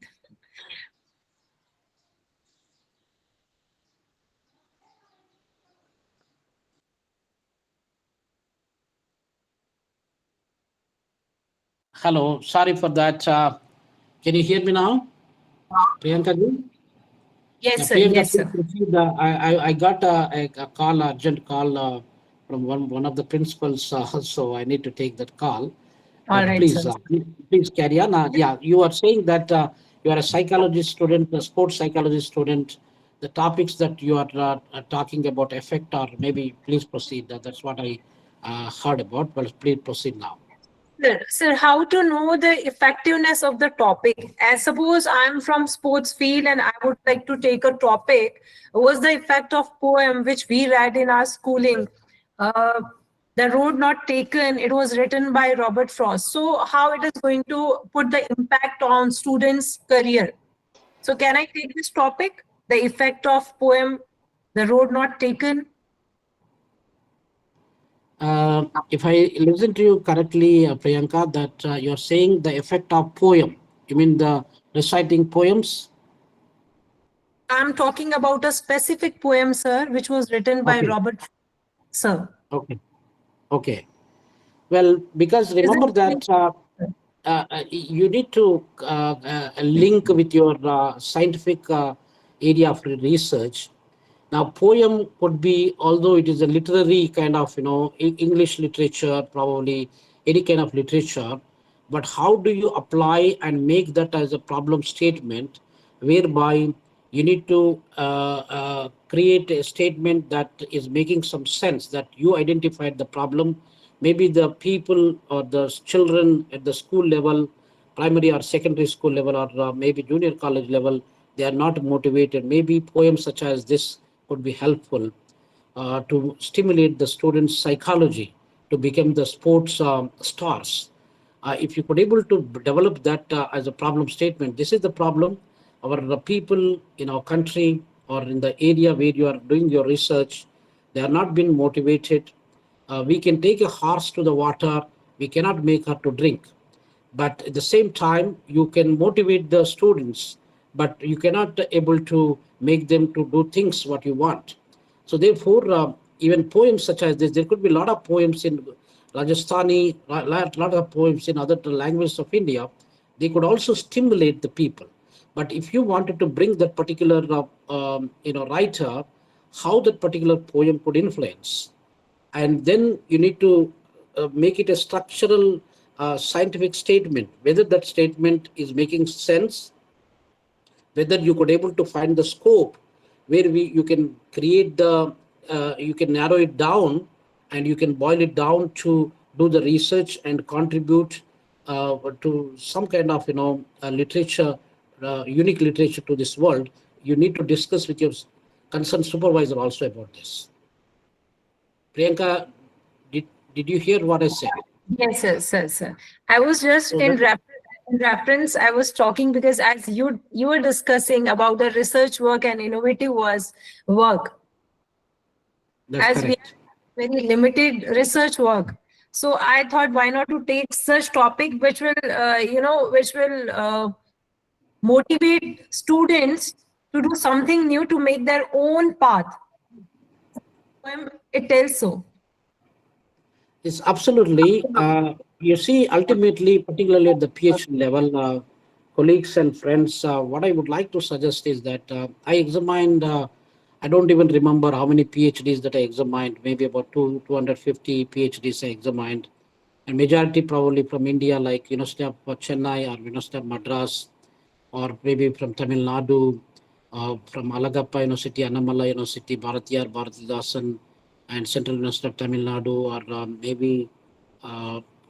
Hello, sorry for that. Can you hear me now? Priyanka ji? Yes, sir. Priyanka, Yes, please sir. proceed. I got a call, urgent call from one of the principals, so I need to take that call. All But right, sir. please carry on. Yeah, you are saying that you are a psychology student, a sports psychology student. The topics that you are talking about effect, or maybe please proceed. That's what I heard about. But please proceed now. Sir, how to know the effectiveness of the topic? As suppose I'm from sports field and I would like to take a topic. Was the effect of poem which we read in our schooling? The road not taken. It was written by Robert Frost. So how it is going to put the impact on students' career? So can I take this topic? The effect of poem, the road not taken. If I listen to you correctly, Priyanka, that you're saying the effect of poem. You mean the reciting poems? I'm talking about a specific poem, sir, which was written by Okay. Robert, sir. Okay. Okay. Well, because remember that you need to link with your scientific area of research. Now, poem could be, although it is a literary kind of, English literature, probably any kind of literature, but how do you apply and make that as a problem statement, whereby you need to create a statement that is making some sense, that you identified the problem. Maybe the people or the children at the school level, primary or secondary school level, or maybe junior college level, they are not motivated. Maybe poems such as this could be helpful to stimulate the students' psychology to become the sports stars. If you could able to develop that as a problem statement, this is the problem. Our people in our country or in the area where you are doing your research, they are not being motivated. We can take a horse to the water, we cannot make her to drink. But at the same time, you can motivate the students, but you cannot able to make them to do things what you want. So therefore, even poems such as this, there could be a lot of poems in Rajasthani, lot of poems in other languages of India. They could also stimulate the people. But if you wanted to bring that particular writer, how that particular poem could influence, and then you need to make it a structural scientific statement, whether that statement is making sense, whether you could able to find the scope where you can create the you can narrow it down, and you can boil it down to do the research and contribute to some kind of literature, unique literature to this world. You need to discuss with your concerned supervisor also about this. Priyanka, did you hear what I said? Yes, sir. I was just So in that, reference. I was talking because as you were discussing about the research work and innovative work, that's as we correct. have very limited research work. So I thought, why not to take such topic which will, which will motivate students to do something new to make their own path. It tells so. It's absolutely. You see, ultimately, particularly at the PhD level, colleagues and friends, what I would like to suggest is that I examined, I don't even remember how many PhDs that I examined, maybe about 250 PhDs I examined, and majority probably from India, like University of Chennai or University of Madras, or maybe from Tamil Nadu, from Alagappa University, Annamala University, Bharatiyar, Bharatidasan, and Central University of Tamil Nadu, or maybe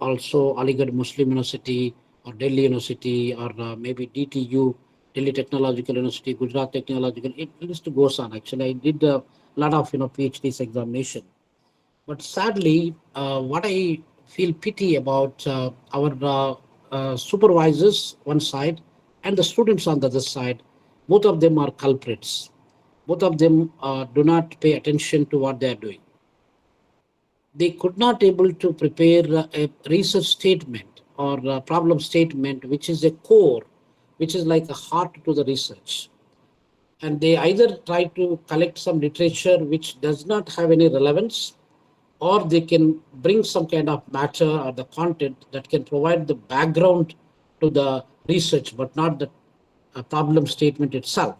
also Aligarh Muslim University, or Delhi University, or maybe DTU, Delhi Technological University, Gujarat Technological. It list goes on. Actually, I did a lot of PhDs examination. But sadly, what I feel pity about our supervisors one side and the students on the other side, both of them are culprits. Both of them do not pay attention to what they are doing. They could not able to prepare a research statement or a problem statement, which is a core, which is like a heart to the research. And they either try to collect some literature which does not have any relevance, or they can bring some kind of matter or the content that can provide the background to the research, but not the problem statement itself.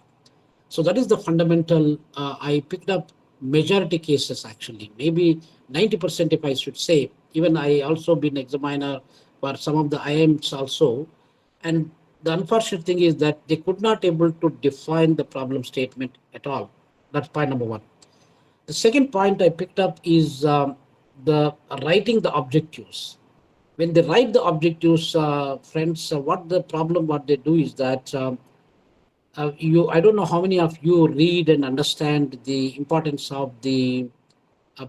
So that is the fundamental. I picked up majority cases actually, maybe 90% if I should say. Even I also been examiner for some of the IIMs also, and the unfortunate thing is that they could not able to define the problem statement at all. That's point number one. The second point I picked up is the writing the objectives. When they write the objectives, friends, what the problem what they do is that I don't know how many of you read and understand the importance of the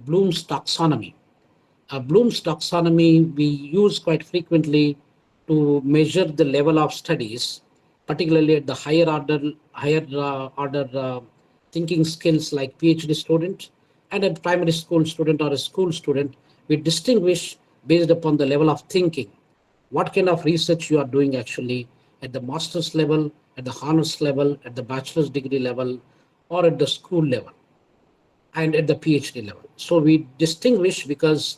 Bloom's taxonomy. Bloom's taxonomy we use quite frequently to measure the level of studies, particularly at the higher order thinking skills like PhD student and a primary school student or a school student. We distinguish based upon the level of thinking, what kind of research you are doing actually at the master's level, at the honors level, at the bachelor's degree level, or at the school level and at the PhD level. So we distinguish because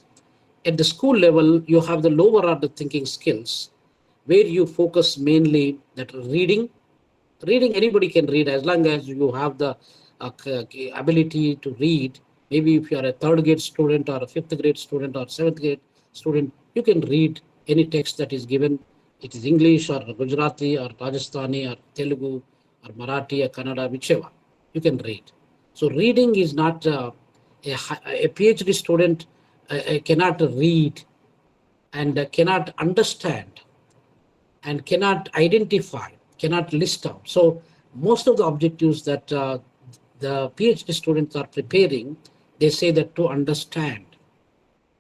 at the school level, you have the lower order thinking skills where you focus mainly that reading. Reading, anybody can read as long as you have the ability to read. Maybe if you are a third grade student or a fifth grade student or seventh grade student, you can read any text that is given. It is English or Gujarati or Rajasthani or Telugu or Marathi or Kannada, whichever. You can read. So reading is not a PhD student cannot read and cannot understand and cannot identify, cannot list out. So most of the objectives that the PhD students are preparing, they say that to understand,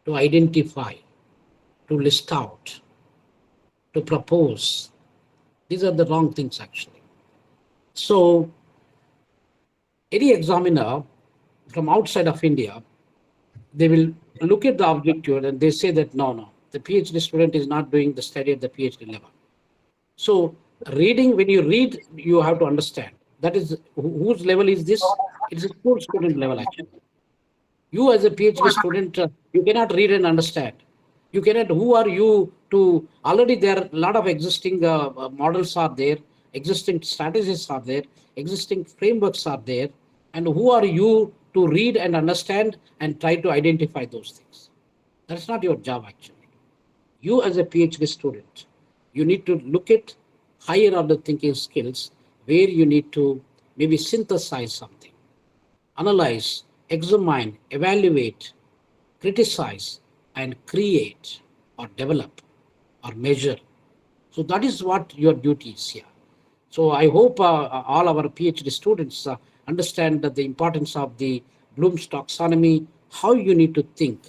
to identify, to list out, to propose. These are the wrong things actually. So any examiner from outside of India, they will look at the objective and they say that no, the PhD student is not doing the study at the PhD level. So reading, when you read, you have to understand. That is, whose level is this? It's a school student level actually. You as a PhD student, you cannot read and understand. You cannot, who are you to, already there are a lot of existing models are there, existing strategies are there, existing frameworks are there. And who are you to read and understand and try to identify those things? That's not your job actually. You as a PhD student, you need to look at higher order thinking skills where you need to maybe synthesize something, analyze, examine, evaluate, criticize, and create or develop or measure. So that is what your duty is here. So I hope all our PhD students understand that the importance of the Bloom's taxonomy, how you need to think.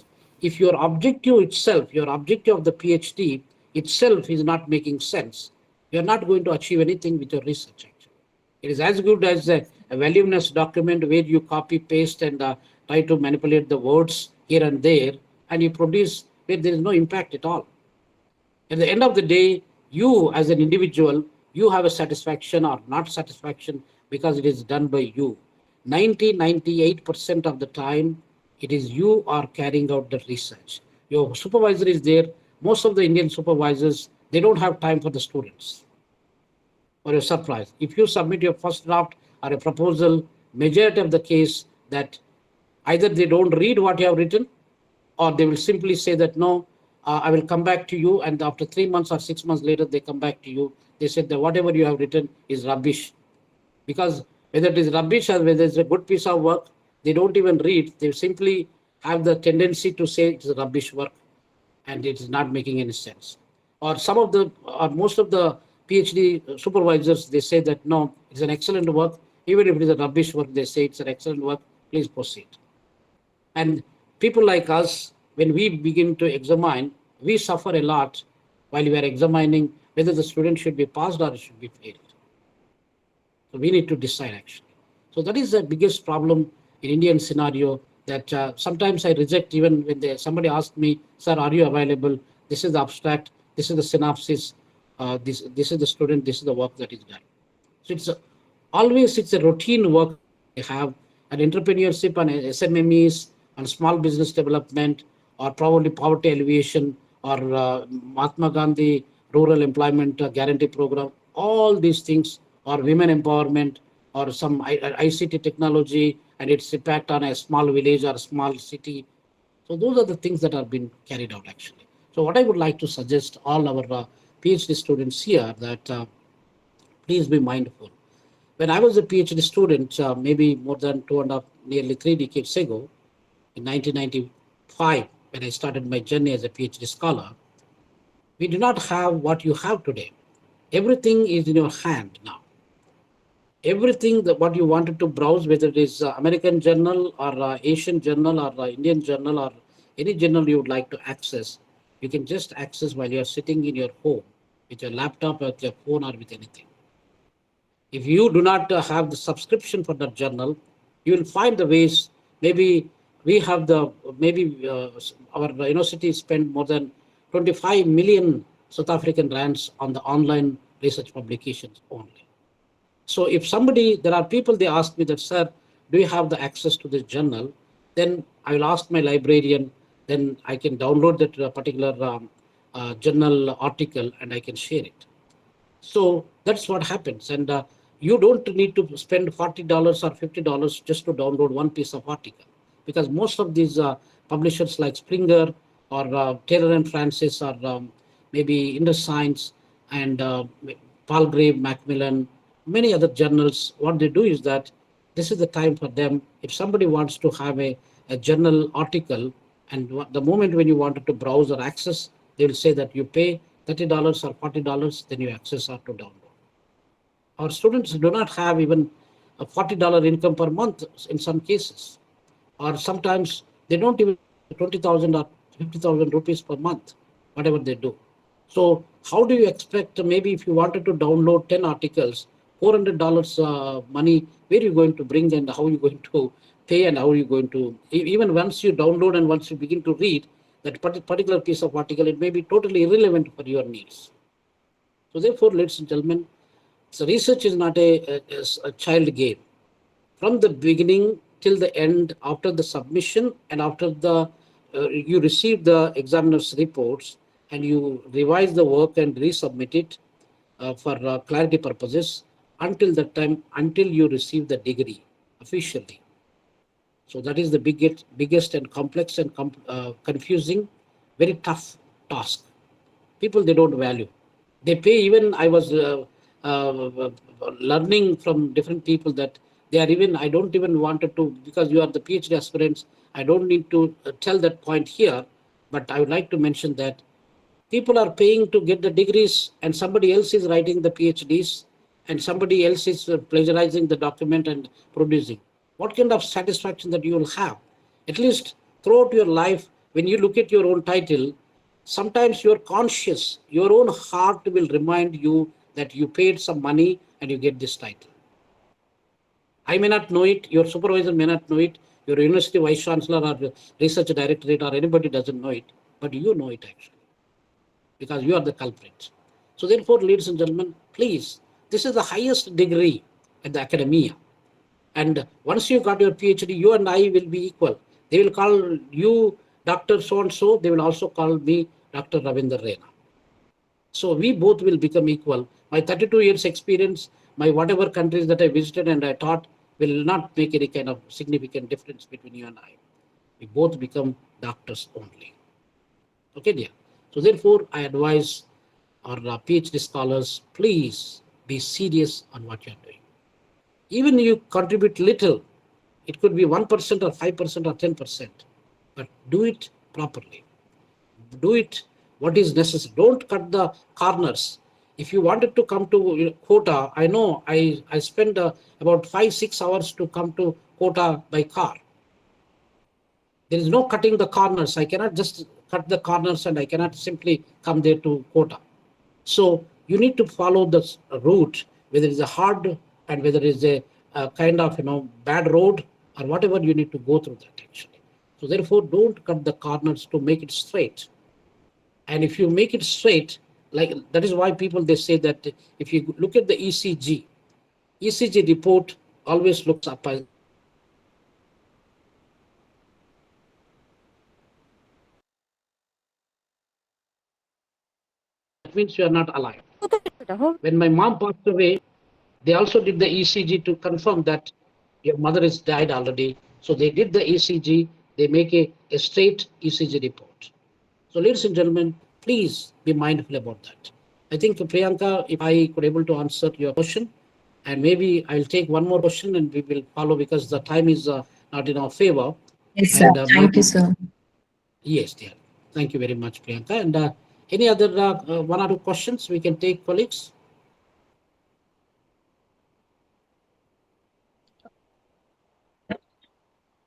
If your objective itself, your objective of the PhD itself is not making sense, you're not going to achieve anything with your research actually. It is as good as a voluminous document where you copy, paste, and try to manipulate the words here and there, and you produce where there is no impact at all. At the end of the day, you as an individual, you have a satisfaction or not satisfaction because it is done by you. 98% of the time, it is you are carrying out the research. Your supervisor is there. Most of the Indian supervisors, they don't have time for the students. For your surprise, if you submit your first draft or a proposal, majority of the case that either they don't read what you have written, or they will simply say that no, I will come back to you, and after 3 months or 6 months later, they come back to you. They said that whatever you have written is rubbish. Because whether it is rubbish or whether it's a good piece of work, they don't even read. They simply have the tendency to say it's rubbish work and it is not making any sense. Or some of the, or most of the PhD supervisors, they say that no, it's an excellent work. Even if it is a rubbish work, they say it's an excellent work, please proceed. And people like us, when we begin to examine, we suffer a lot while we are examining whether the student should be passed or should be failed. So we need to decide actually. So that is the biggest problem in Indian scenario, that sometimes I reject even when somebody asks me, sir, are you available? This is the abstract, this is the synopsis, this is the student, this is the work that is done. So it's a routine work they have, an entrepreneurship and SMMEs and small business development, or probably poverty alleviation, or Mahatma Gandhi rural employment guarantee program, all these things, or women empowerment, or some ICT technology and its impact on a small village or a small city. So those are the things that are being carried out actually. So what I would like to suggest all our PhD students here, that please be mindful. When I was a PhD student, maybe more than 2.5, nearly 3 decades ago, in 1995, when I started my journey as a PhD scholar, we did not have what you have today. Everything is in your hand now. Everything that what you wanted to browse, whether it is American journal or Asian journal or Indian journal or any journal you would like to access, you can just access while you are sitting in your home with your laptop or with your phone or with anything. If you do not have the subscription for that journal, you will find the ways. Maybe we have maybe our university spent more than 25 million South African rands on the online research publications only. So if there are people, they ask me that, sir, do you have the access to this journal? Then I will ask my librarian, then I can download that particular journal article and I can share it. So that's what happens. And you don't need to spend $40 or $50 just to download one piece of article, because most of these publishers like Springer or Taylor and Francis, or maybe Indus Science and Palgrave, Macmillan, many other journals, what they do is that this is the time for them. If somebody wants to have a journal article, and the moment when you wanted to browse or access, they will say that you pay $30 or $40, then you access or to download. Our students do not have even a $40 income per month in some cases, or sometimes they don't even 20,000 or 50,000 rupees per month, whatever they do. So how do you expect, maybe if you wanted to download 10 articles, $400 money, where are you going to bring, and how are you going to pay, and how are you going to, even once you download and once you begin to read that particular piece of article, it may be totally irrelevant for your needs. So therefore, ladies and gentlemen, so research is not a child game. From the beginning till the end, after the submission and after you receive the examiner's reports and you revise the work and resubmit it for clarity purposes, until that time, until you receive the degree officially. So that is the biggest and complex and confusing, very tough task. People, they don't value. They pay. Even I was learning from different people that they are even, I don't even wanted to, because you are the PhD aspirants, I don't need to tell that point here, but I would like to mention that people are paying to get the degrees and somebody else is writing the PhDs and somebody else is plagiarizing the document and producing. What kind of satisfaction that you will have? At least throughout your life, when you look at your own title, sometimes you're conscious, your own heart will remind you that you paid some money and you get this title. I may not know it, your supervisor may not know it, your university vice chancellor or research directorate or anybody doesn't know it, but you know it actually, because you are the culprit. So therefore, ladies and gentlemen, please, this is the highest degree at the academia. And once you got your PhD, you and I will be equal. They will call you Dr. So-and-so, they will also call me Dr. Ravinder Rena. So we both will become equal. My 32 years experience, my whatever countries that I visited and I taught will not make any kind of significant difference between you and I. We both become doctors only. Okay, dear. So therefore, I advise our PhD scholars, please be serious on what you're doing. Even you contribute little, it could be 1% or 5% or 10%, but do it properly. Do it what is necessary. Don't cut the corners. If you wanted to come to Kota, I know I spend about 5-6 hours to come to Kota by car. There is no cutting the corners. I cannot just cut the corners and I cannot simply come there to Kota. So you need to follow the route, whether it's a hard and whether it's a kind of bad road or whatever, you need to go through that actually. So therefore, don't cut the corners to make it straight. And if you make it straight, like that is why people they say that if you look at the ECG report always looks up as that means you are not alive. When my mom passed away, they also did the ECG to confirm that your mother is died already. So they did the ECG, they make a straight ECG report. So ladies and gentlemen, please be mindful about that. I think Priyanka, if I could able to answer your question, and maybe I'll take one more question and we will follow because the time is not in our favor. Yes, sir. And Thank you, sir. yes, dear. Thank you very much, Priyanka. And any other one or two questions we can take, colleagues?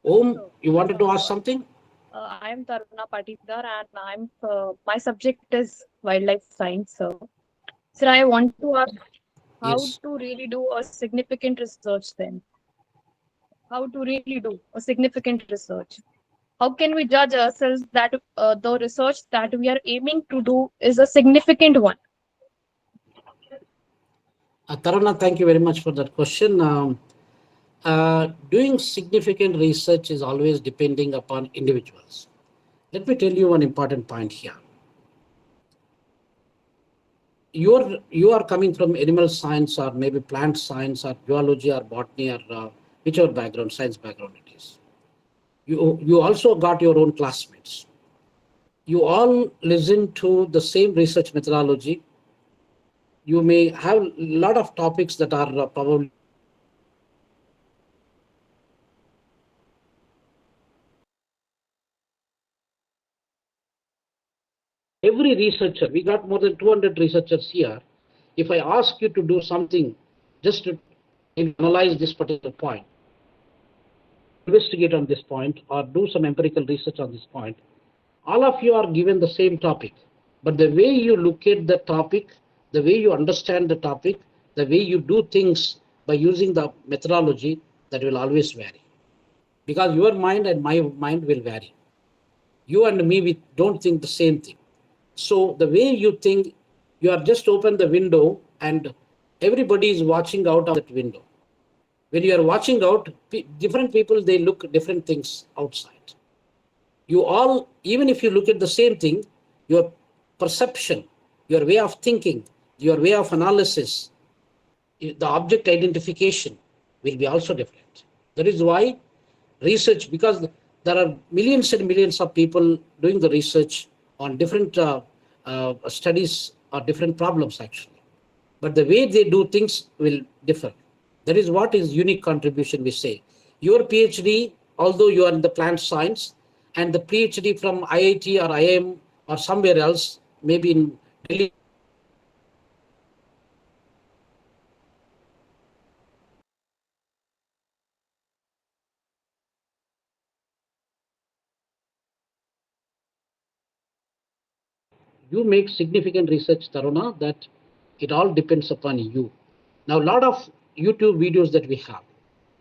Om, you wanted to ask something? I am Taruna Patidar and my subject is wildlife science. So I want to ask how Yes. to really do a significant research then. How to really do a significant research. How can we judge ourselves that the research that we are aiming to do is a significant one? Taruna, thank you very much for that question. Doing significant research is always depending upon individuals. Let me tell you one important point here. You are coming from animal science or maybe plant science or geology or botany or whichever background, science background it is. You also got your own classmates. You all listen to the same research methodology. You may have a lot of topics that are probably every researcher, we got more than 200 researchers here. If I ask you to do something just to analyze this particular point, investigate on this point, or do some empirical research on this point, all of you are given the same topic. But the way you look at the topic, the way you understand the topic, the way you do things by using the methodology, that will always vary. Because your mind and my mind will vary. You and me, we don't think the same thing. So the way you think, you are just open the window and everybody is watching out of that window. When you are watching out, different people, they look different things outside. You all, even if you look at the same thing, your perception, your way of thinking, your way of analysis, the object identification will be also different. That is why research, because there are millions and millions of people doing the research on different studies or different problems actually. But the way they do things will differ. That is what is unique contribution we say. Your PhD, although you are in the plant science, and the PhD from IIT or IIM or somewhere else, maybe in Delhi, you make significant research, Taruna, that it all depends upon you. Now, a lot of YouTube videos that we have,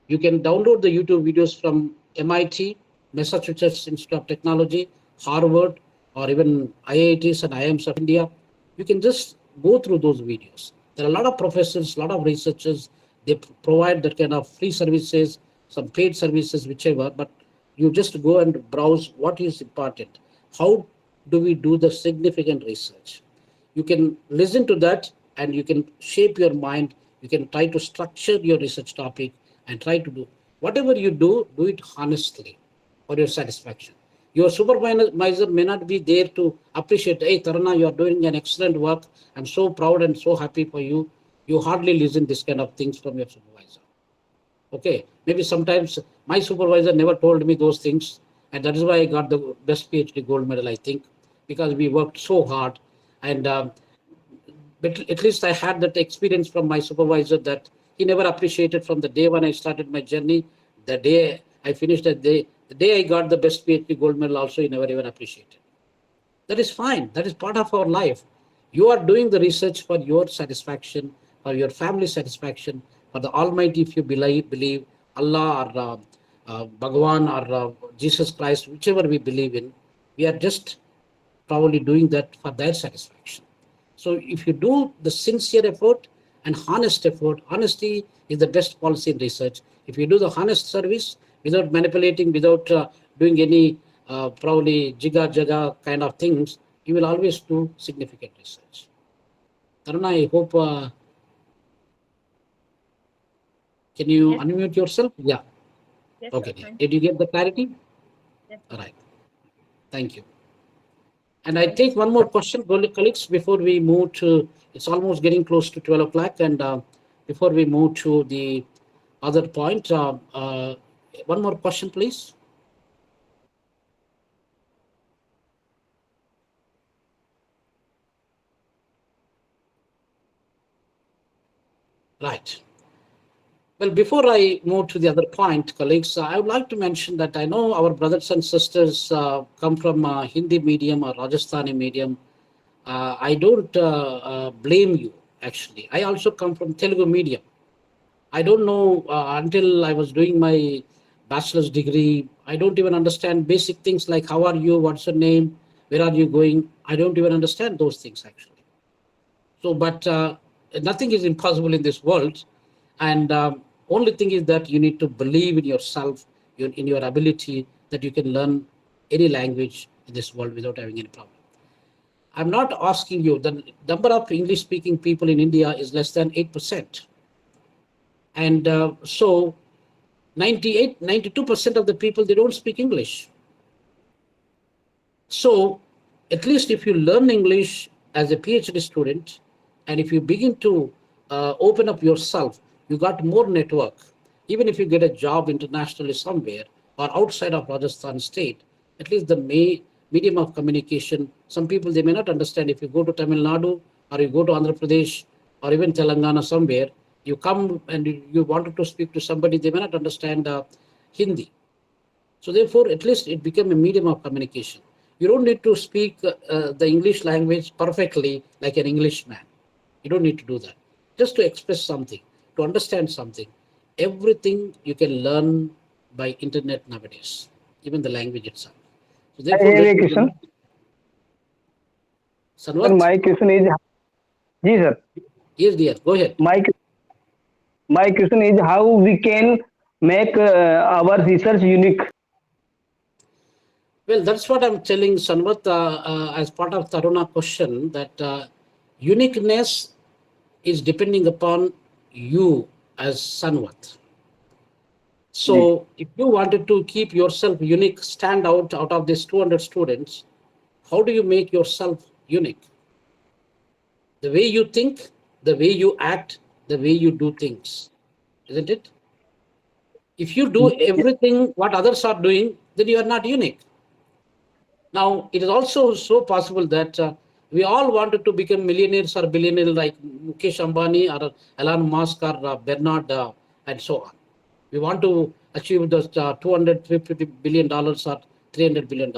you can download the YouTube videos from MIT, Massachusetts Institute of Technology, Harvard, or even IITs and IIMs of India. You can just go through those videos. There are a lot of professors, a lot of researchers, they provide that kind of free services, some paid services, whichever, but you just go and browse what is important. How do we do the significant research? You can listen to that and you can shape your mind. You can try to structure your research topic and try to do whatever you do it honestly for your satisfaction. Your supervisor may not be there to appreciate, hey, Tarana, you are doing an excellent work. I'm so proud and so happy for you. You hardly listen this kind of things from your supervisor. Okay, maybe sometimes my supervisor never told me those things, and that is why I got the best PhD gold medal, I think, because we worked so hard. And but at least I had that experience from my supervisor that he never appreciated from the day when I started my journey. The day I finished, the day I got the best PhD gold medal also, he never even appreciated. That is fine. That is part of our life. You are doing the research for your satisfaction, for your family satisfaction, for the Almighty. If you believe Allah or Bhagwan or Jesus Christ, whichever we believe in, we are just probably doing that for their satisfaction. So if you do the sincere effort and honest effort, honesty is the best policy in research. If you do the honest service without manipulating, without doing any probably jiga jaga kind of things, you will always do significant research. Taruna, I hope, can you Yes. unmute yourself? Yeah. Yes, Okay. sir. Did you get the clarity? Yes, All sir. right. Thank you. And I take one more question, colleagues, before we move to, it's almost getting close to 12 o'clock. And before we move to the other point, one more question, please. Right. Well, before I move to the other point, colleagues, I would like to mention that I know our brothers and sisters come from Hindi medium or Rajasthani medium. I don't blame you, actually. I also come from Telugu medium. I don't know until I was doing my bachelor's degree. I don't even understand basic things like how are you, what's your name, where are you going. I don't even understand those things, actually. So, but nothing is impossible in this world. And only thing is that you need to believe in yourself, in your ability that you can learn any language in this world without having any problem. I'm not asking you, the number of English speaking people in India is less than 8%. And so 92% of the people, they don't speak English. So at least if you learn English as a PhD student, and if you begin to open up yourself, you got more network. Even if you get a job internationally somewhere or outside of Rajasthan state, at least the medium of communication, some people, they may not understand. If you go to Tamil Nadu or you go to Andhra Pradesh or even Telangana somewhere, you come and you wanted to speak to somebody, they may not understand Hindi. So therefore, at least it became a medium of communication. You don't need to speak the English language perfectly like an Englishman. You don't need to do that. Just to express something, to understand something. Everything you can learn by internet nowadays, even the language itself. So I therefore, have a question. Sir, Sanvat? my question is, ji sir. Yes, dear. Go ahead. My question is how we can make our research unique. Well, that's what I'm telling Sanvat as part of Taruna question, that uniqueness is depending upon you as Sanvat. So if you wanted to keep yourself unique, stand out of these 200 students, how do you make yourself unique? The way you think, the way you act, the way you do things, isn't it? If you do everything what others are doing, then you are not unique. Now, it is also so possible that we all wanted to become millionaires or billionaires like Mukesh Ambani or Elon Musk or Bernard and so on. We want to achieve the $250 billion or $300 billion.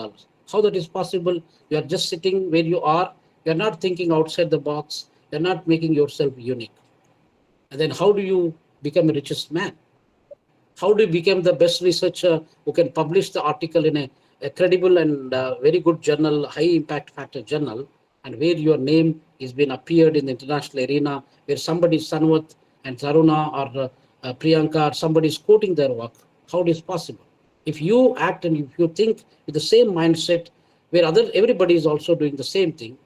How that is possible? You are just sitting where you are. You are not thinking outside the box. You are not making yourself unique. And then how do you become a richest man? How do you become the best researcher who can publish the article in a credible and very good journal, high impact factor journal, and where your name is being appeared in the international arena, where somebody, Sanvat and Taruna or Priyanka, or somebody is quoting their work? How it is possible? If you act and if you think with the same mindset, where everybody is also doing the same thing,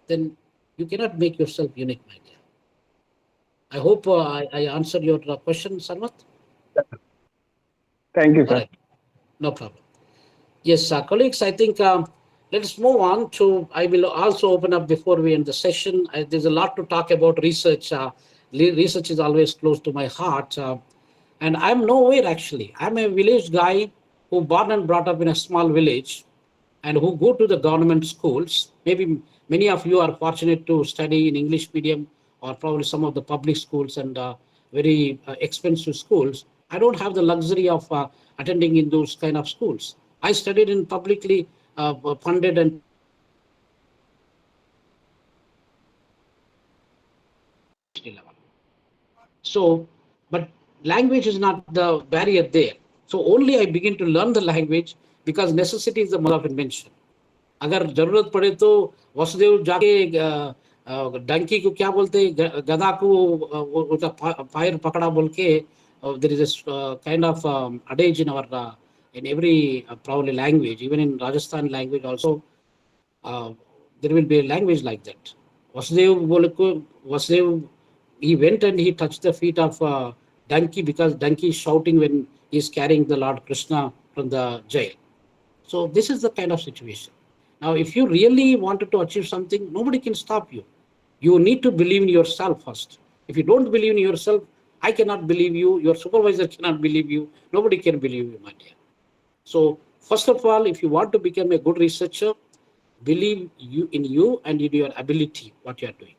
then you cannot make yourself unique, my dear. I hope I answered your question, Sanvat. Thank you, All sir. right, no problem. Yes, colleagues, I think let's move on to, I will also open up before we end the session. There's a lot to talk about research. Research is always close to my heart. And I'm nowhere actually. I'm a village guy who born and brought up in a small village and who go to the government schools. Maybe Many of you are fortunate to study in English medium or probably some of the public schools and very expensive schools. I don't have the luxury of attending in those kind of schools. I studied in publicly funded and level. So, but language is not the barrier there. So only I begin to learn the language because necessity is the mother of invention. अगर जरूरत पड़े तो वसुदेव जाके डंकी को क्या बोलते गधा को उसका फायर पकड़ा बोल के there is a kind of adage in our in every probably language, even in Rajasthan language also there will be a language like that. Vasudev, he went and he touched the feet of donkey because donkey is shouting when he is carrying the Lord Krishna from the jail. So this is the kind of situation. Now, if you really wanted to achieve something, nobody can stop you. You need to believe in yourself first. If you don't believe in yourself, I cannot believe you, your supervisor cannot believe you, nobody can believe you, my dear. So first of all, if you want to become a good researcher, believe in you and in your ability, what you are doing.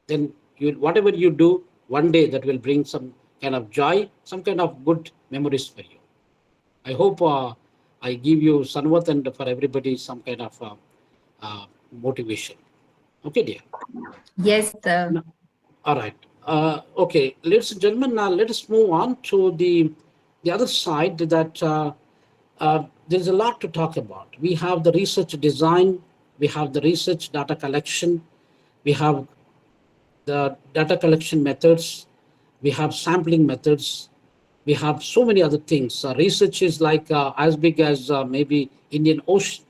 Then whatever you do, one day that will bring some kind of joy, some kind of good memories for you. I hope I give you Sanvat and for everybody some kind of motivation. Okay, dear. Yes, sir. All right. Okay, ladies and gentlemen, now let us move on to the other side that there's a lot to talk about. We have the research design, we have the research data collection, we have the data collection methods, we have sampling methods, we have so many other things. Research is like as big as maybe Indian Ocean.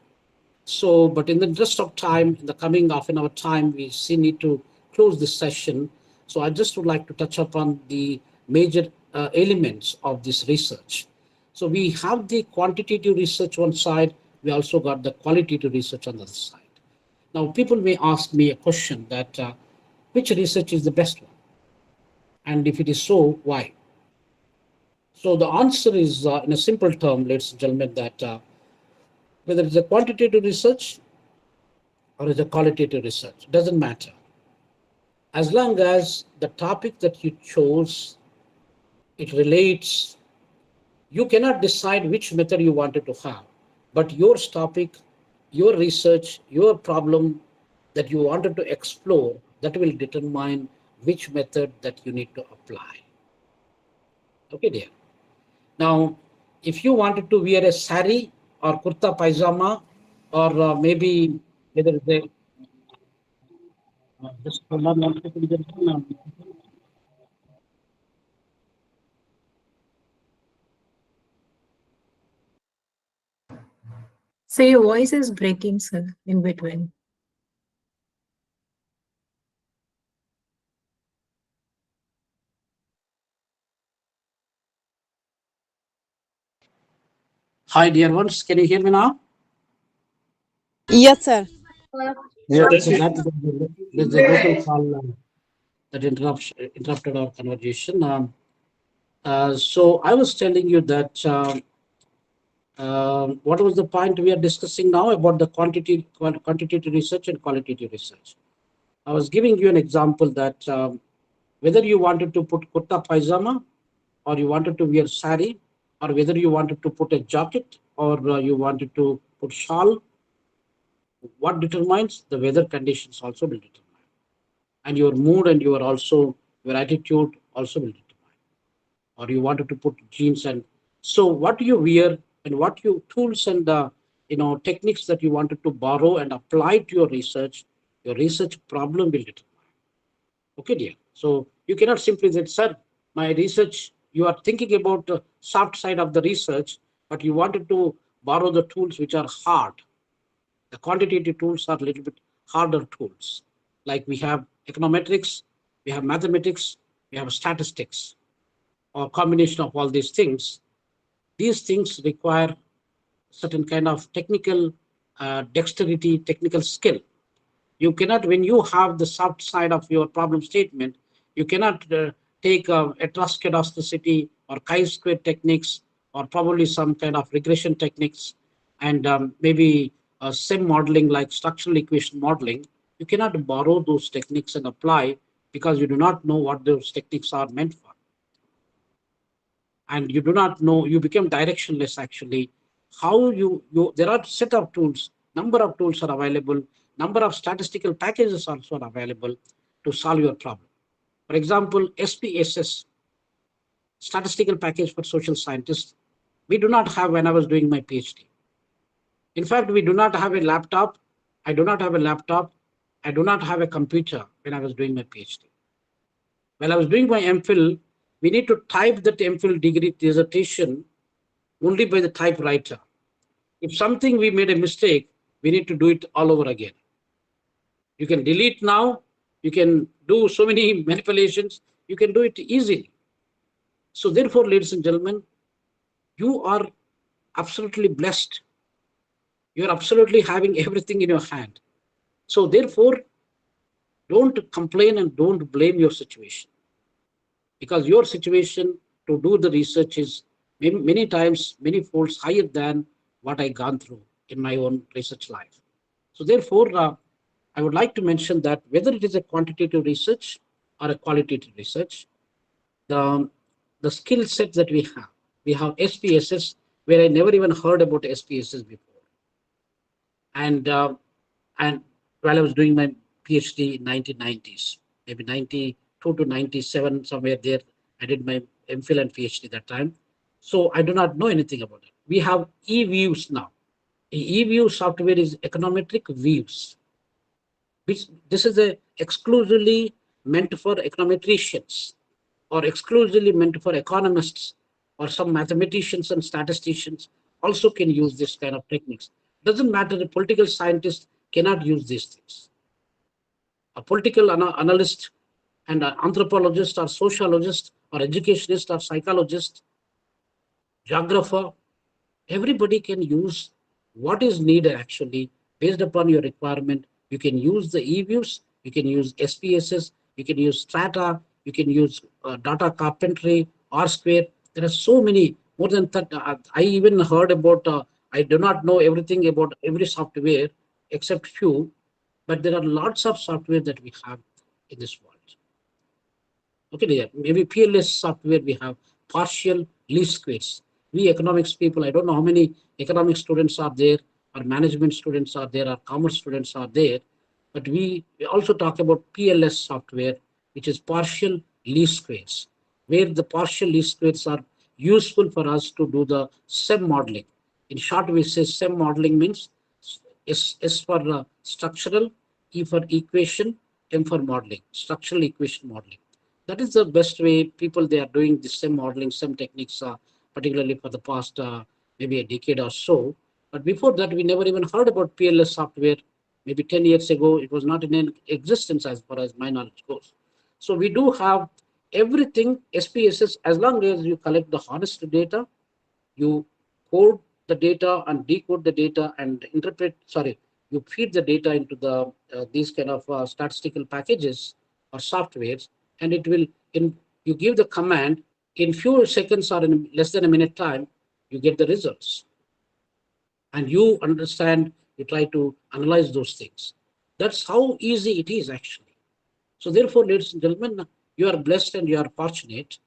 So, but in the interest of time, in the coming half an hour time, we need to close this session. So I just would like to touch upon the major elements of this research. So we have the quantitative research one side, we also got the qualitative research on the other side. Now, people may ask me a question that which research is the best one? And if it is so, why? So the answer is in a simple term, ladies and gentlemen, that whether it's a quantitative research or it's a qualitative research, doesn't matter. As long as the topic that you chose, it relates, you cannot decide which method you wanted to have, but your topic, your research, your problem that you wanted to explore, that will determine which method that you need to apply. Okay, dear. Now, if you wanted to wear a sari or kurta pajama, or maybe whether they just So your voice is breaking, sir, in between. Hi, dear ones. Can you hear me now? Yes, sir. Yes. So there's a local call that interrupted our conversation. So I was telling you that what was the point we are discussing now about the quantitative research and qualitative research. I was giving you an example that whether you wanted to put kurta pajama or you wanted to wear sari, or whether you wanted to put a jacket or you wanted to put shawl, what determines the weather conditions also will determine, and your mood and your also your attitude also will determine, or you wanted to put jeans. And so what you wear and what you tools and techniques that you wanted to borrow and apply to your research problem will determine. Okay, dear. So you cannot simply say, sir, my research, you are thinking about the soft side of the research, but you wanted to borrow the tools which are hard. The quantitative tools are a little bit harder tools. Like we have econometrics, we have mathematics, we have statistics, or combination of all these things. These things require certain kind of technical dexterity, technical skill. You cannot, when you have the soft side of your problem statement, you cannot take heteroscedasticity or chi-square techniques or probably some kind of regression techniques and maybe sim modeling like structural equation modeling. You you cannot borrow those techniques and apply because you do not know what those techniques are meant for. And you do not know, you become directionless actually. How there are set of tools, number of tools are available, number of statistical packages also are available to solve your problem. For example, SPSS, statistical package for social scientists, we do not have when I was doing my PhD. In fact, we do not have a laptop. I do not have a laptop. I do not have a computer when I was doing my PhD. While I was doing my MPhil, we need to type that MPhil degree dissertation only by the typewriter. If something we made a mistake, we need to do it all over again. You can delete now. You can do so many manipulations. You can do it easily. So therefore, ladies and gentlemen, you are absolutely blessed. You are absolutely having everything in your hand. So therefore, don't complain and don't blame your situation, because your situation to do the research is many times, many folds higher than what I gone through in my own research life. So therefore, I would like to mention that whether it is a quantitative research or a qualitative research, the skill set that we have SPSS, where I never even heard about SPSS before. And while I was doing my PhD in 1990s, maybe 92 to 97, somewhere there, I did my MPhil and PhD that time. So I do not know anything about it. We have eViews now. eView software is econometric views. This is exclusively meant for econometricians, or exclusively meant for economists, or some mathematicians and statisticians also can use this kind of techniques. Doesn't matter, a political scientist cannot use these things. A political analyst and an anthropologist or sociologist or educationist or psychologist, geographer, everybody can use what is needed actually based upon your requirement. You can use the eViews, you can use SPSS, you can use Strata, you can use data carpentry, R square. There are so many, more than 30. I even heard about, I do not know everything about every software except few, but there are lots of software that we have in this world. Okay, maybe PLS software we have, partial least squares. We economics people, I don't know how many economics students are there, or management students are there, or commerce students are there, but we also talk about PLS software, which is partial least squares, where the partial least squares are useful for us to do the SEM modeling. In short, we say SEM modeling means S for structural, E for equation, M for modeling, structural equation modeling. That is the best way people, they are doing the SEM modeling, SEM techniques, particularly for the past maybe a decade or so. But before that, we never even heard about PLS software. Maybe 10 years ago, it was not in existence as far as my knowledge goes. So we do have everything SPSS, as long as you collect the honest data, you code the data and decode the data and you feed the data into the these kind of statistical packages or softwares, and it will, you give the command, in few seconds or in less than a minute time, you get the results. And you understand, you try to analyze those things. That's how easy it is actually. So therefore, ladies and gentlemen, you are blessed and you are fortunate,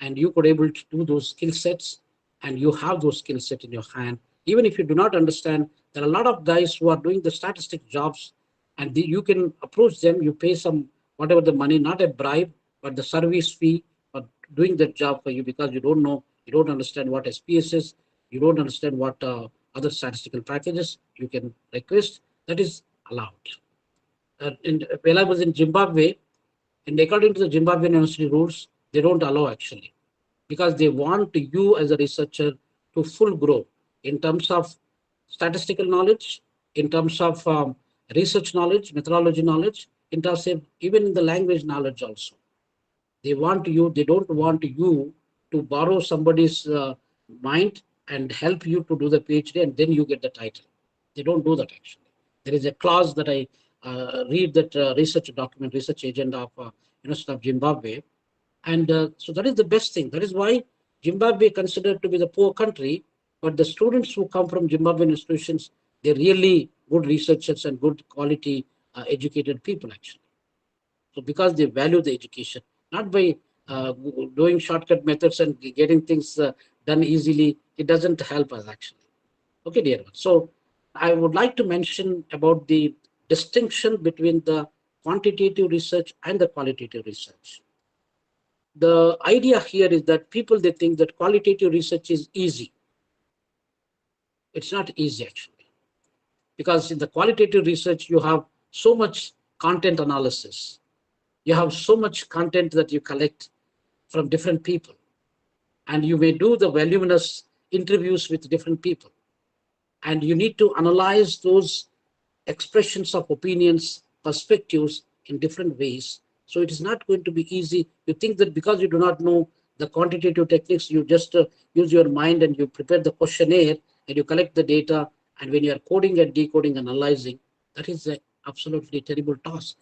and you could able to do those skill sets, and you have those skill sets in your hand. Even if you do not understand, there are a lot of guys who are doing the statistic jobs, and you can approach them, you pay some, whatever the money, not a bribe, but the service fee for doing that job for you, because you don't know, you don't understand what SPS is, you don't understand what other statistical packages you can request. That is allowed. When I was in Zimbabwe, and according to the Zimbabwean university rules, they don't allow actually, because they want you as a researcher to full grow in terms of statistical knowledge, in terms of research knowledge, methodology knowledge, in terms of even in the language knowledge also. They want you, they don't want you to borrow somebody's mind and help you to do the PhD and then you get the title. They don't do that actually. There is a clause that I read that research document, research agenda of University of Zimbabwe. And so that is the best thing. That is why Zimbabwe considered to be the poor country, but the students who come from Zimbabwean institutions, they're really good researchers and good quality educated people actually. So because they value the education, not by doing shortcut methods and getting things done easily, it doesn't help us actually. Okay, dear one. So I would like to mention about the distinction between the quantitative research and the qualitative research. The idea here is that people, they think that qualitative research is easy. It's not easy actually, because in the qualitative research, you have so much content analysis. You have so much content that you collect from different people, and you may do the voluminous interviews with different people, and you need to analyze those expressions of opinions, perspectives in different ways. So it is not going to be easy. You think that because you do not know the quantitative techniques, you just use your mind and you prepare the questionnaire and you collect the data. And when you are coding and decoding and analyzing, that is an absolutely terrible task.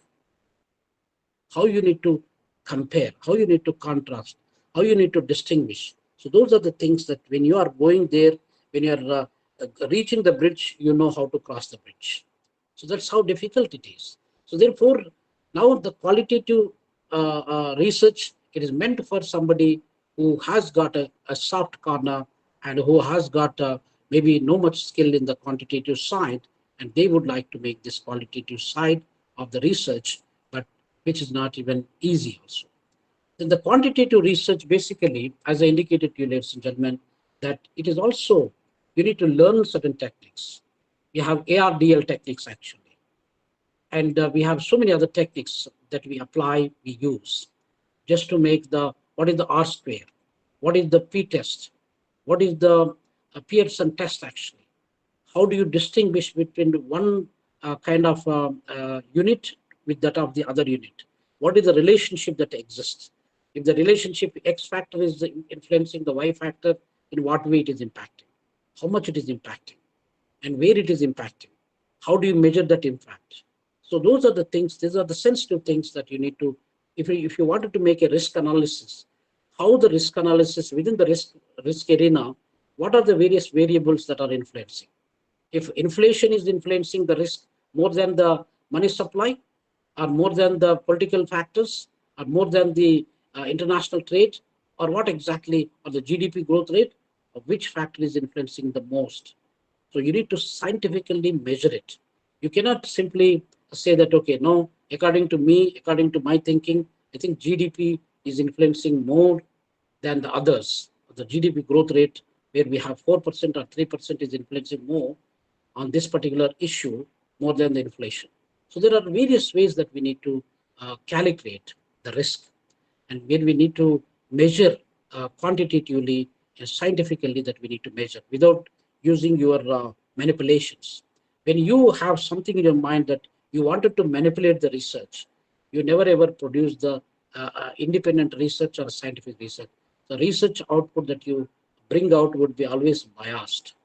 How you need to compare, how you need to contrast, how you need to distinguish. So those are the things that when you are going there, when you are reaching the bridge, you know how to cross the bridge. So that's how difficult it is. So therefore, now the qualitative research, it is meant for somebody who has got a soft corner and who has got maybe no much skill in the quantitative side, and they would like to make this qualitative side of the research, but which is not even easy also. Then the quantitative research, basically, as I indicated to you, ladies and gentlemen, that it is also, you need to learn certain techniques. We have ARDL techniques actually. And we have so many other techniques that we apply, we use, just to make what is the R square? What is the P test? What is the Pearson test actually? How do you distinguish between one kind of unit with that of the other unit? What is the relationship that exists? If the relationship X factor is influencing the Y factor, in what way it is impacting? How much it is impacting? And where it is impacting? How do you measure that impact? So those are the things, these are the sensitive things that you need to, if you wanted to make a risk analysis, how the risk analysis within the risk arena, what are the various variables that are influencing? If inflation is influencing the risk more than the money supply, or more than the political factors, or more than the international trade, or what exactly, or the GDP growth rate, or which factor is influencing the most? So you need to scientifically measure it. You cannot simply say that, okay, no, according to me, according to my thinking, I think GDP is influencing more than the others. The GDP growth rate, where we have 4% or 3% is influencing more on this particular issue more than the inflation. So there are various ways that we need to calculate the risk, and when we need to measure quantitatively and scientifically, that we need to measure without using your manipulations. When you have something in your mind that you wanted to manipulate the research, you never ever produce the independent research or scientific research. The research output that you bring out would be always biased,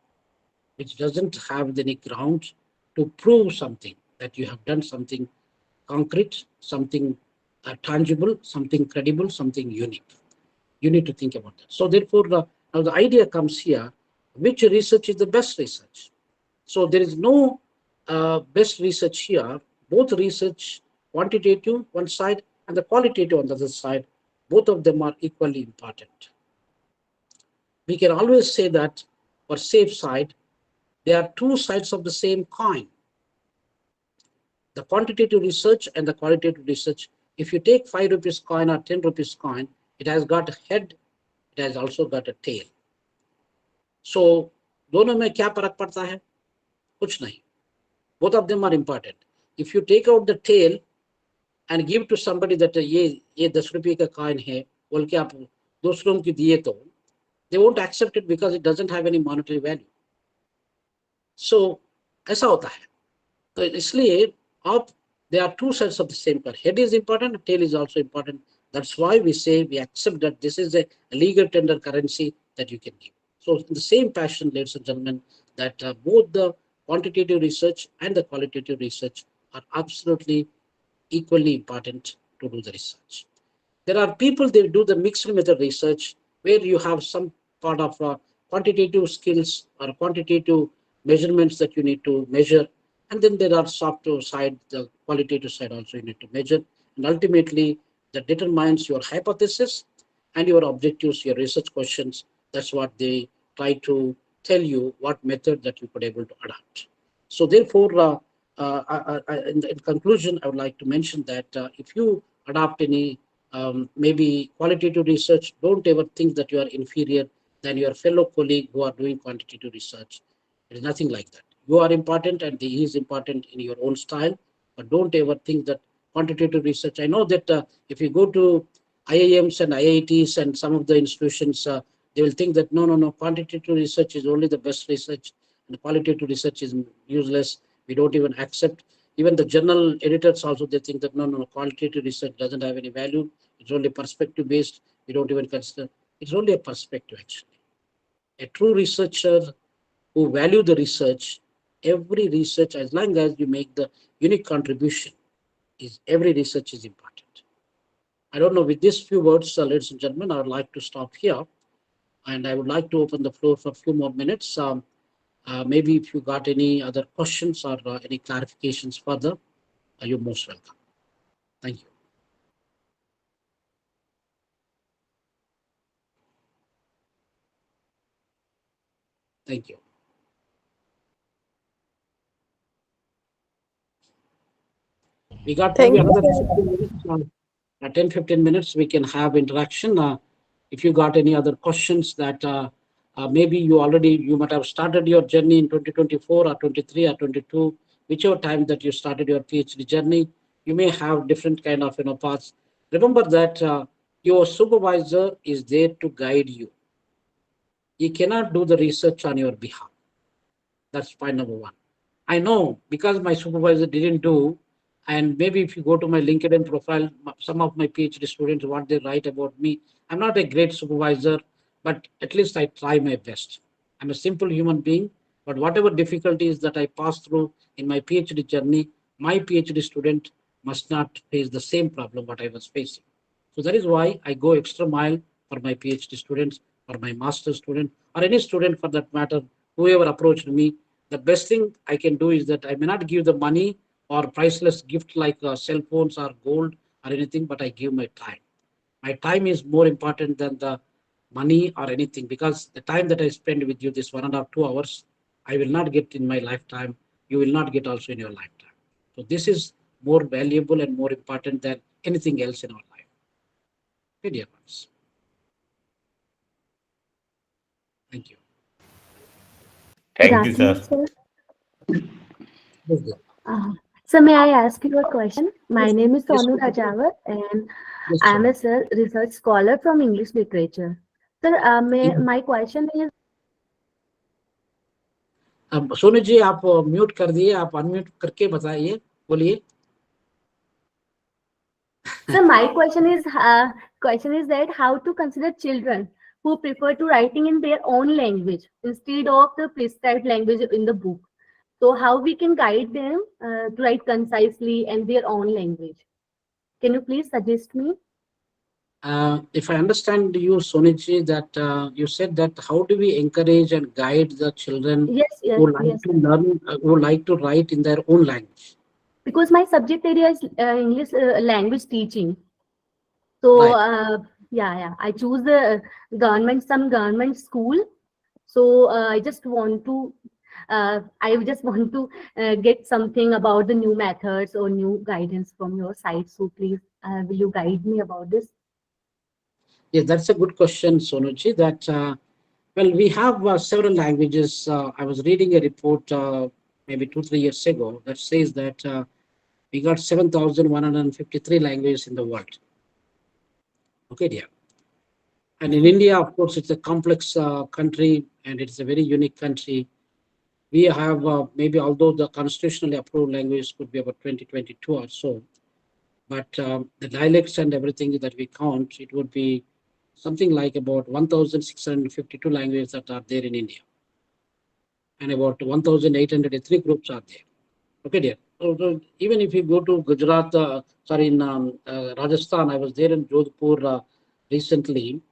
which doesn't have any ground to prove something, that you have done something concrete, something tangible, something credible, something unique. You need to think about that. So therefore, now the idea comes here, which research is the best research? So there is no best research here. Both research, quantitative one side and the qualitative on the other side, both of them are equally important. We can always say that for safe side, there are two sides of the same coin. The quantitative research and the qualitative research. If you take 5 rupees coin or 10 rupees coin, it has got a head, it has also got a tail. So दोनों में क्या फर्क पड़ता है? कुछ नहीं. Both of them are important. If you take out the tail and give to somebody that ये 10 रुपये का coin है, बोल के आप दूसरों को दिए तो, they won't accept it because it doesn't have any monetary value. So ऐसा होता है. तो इसलिए आप, there are two sides of the same coin. Head is important, tail is also important. That's why we say we accept that this is a legal tender currency that you can give. So in the same passion, ladies and gentlemen, that both the quantitative research and the qualitative research are absolutely equally important to do the research. There are people, they do the mixed method research where you have some part of quantitative skills or quantitative measurements that you need to measure. And then there are soft side, the qualitative side also you need to measure. And ultimately, that determines your hypothesis and your objectives, your research questions. That's what they try to tell you, what method that you could able to adapt. So therefore, in conclusion, I would like to mention that if you adopt any maybe qualitative research, don't ever think that you are inferior than your fellow colleague who are doing quantitative research. It is nothing like that. You are important and he is important in your own style, but don't ever think that quantitative research. I know that if you go to IIMs and IITs and some of the institutions, they will think that no, quantitative research is only the best research and qualitative research is useless. We don't even accept. Even the journal editors also, they think that no, qualitative research doesn't have any value. It's only perspective based. We don't even consider. It's only a perspective actually. A true researcher who value the research, every research, as long as you make the unique contribution, is every research is important. I don't know, with these few words, ladies and gentlemen, I would like to stop here. And I would like to open the floor for a few more minutes. Maybe if you got any other questions or any clarifications further, you're most welcome. Thank you. Thank you. We got maybe another 10-15 minutes. We can have interaction. If you got any other questions that maybe you might have started your journey in 2024 or 23 or 22, whichever time that you started your PhD journey, you may have different kind of paths. Remember that your supervisor is there to guide you. He cannot do the research on your behalf. That's point number one. I know because my supervisor didn't do, and maybe if you go to my LinkedIn profile, some of my PhD students, what they write about me, I'm not a great supervisor, but at least I try my best. I'm a simple human being, but whatever difficulties that I pass through in my PhD journey, my PhD student must not face the same problem what I was facing. So that is why I go extra mile for my PhD students, or my master's student, or any student for that matter, whoever approached me. The best thing I can do is that I may not give the money or priceless gift like cell phones or gold or anything, but I give my time. My time is more important than the money or anything, because the time that I spend with you, this 1.5 to 2 hours, I will not get in my lifetime. You will not get also in your lifetime. So this is more valuable and more important than anything else in our life. Okay, dear ones. Thank you. Good Thank you, afternoon, sir. sir. So may I ask you a question? My name is Sonu Rajawat, and Yes, I am a sir. research scholar from English literature. Sir, my question is, Sonu ji आप mute कर दिए, आप unmute करके बताइए, बोलिए. so my question is that how to consider children who prefer to writing in their own language instead of the prescribed language in the book. So how we can guide them to write concisely and their own language? Can you please suggest me? If I understand you, Soniji, that you said that how do we encourage and guide the children Yes, yes, who like yes. to learn, who like to write in their own language? Because my subject area is English language teaching. So Right. yeah, I choose the some government school. So I just want to get something about the new methods or new guidance from your side. So please, will you guide me about this? Yes, that's a good question, Sonuji. That well, we have several languages. I was reading a report maybe 2-3 years ago that says that we got 7,153 languages in the world. Okay, dear. And in India, of course, it's a complex country and it's a very unique country. We have maybe, although the constitutionally approved languages could be about 2022 or so, but the dialects and everything that we count, it would be something like about 1,652 languages that are there in India, and about 1,803 groups are there. Okay, dear. So even if you go to Gujarat, in Rajasthan, I was there in Jodhpur recently.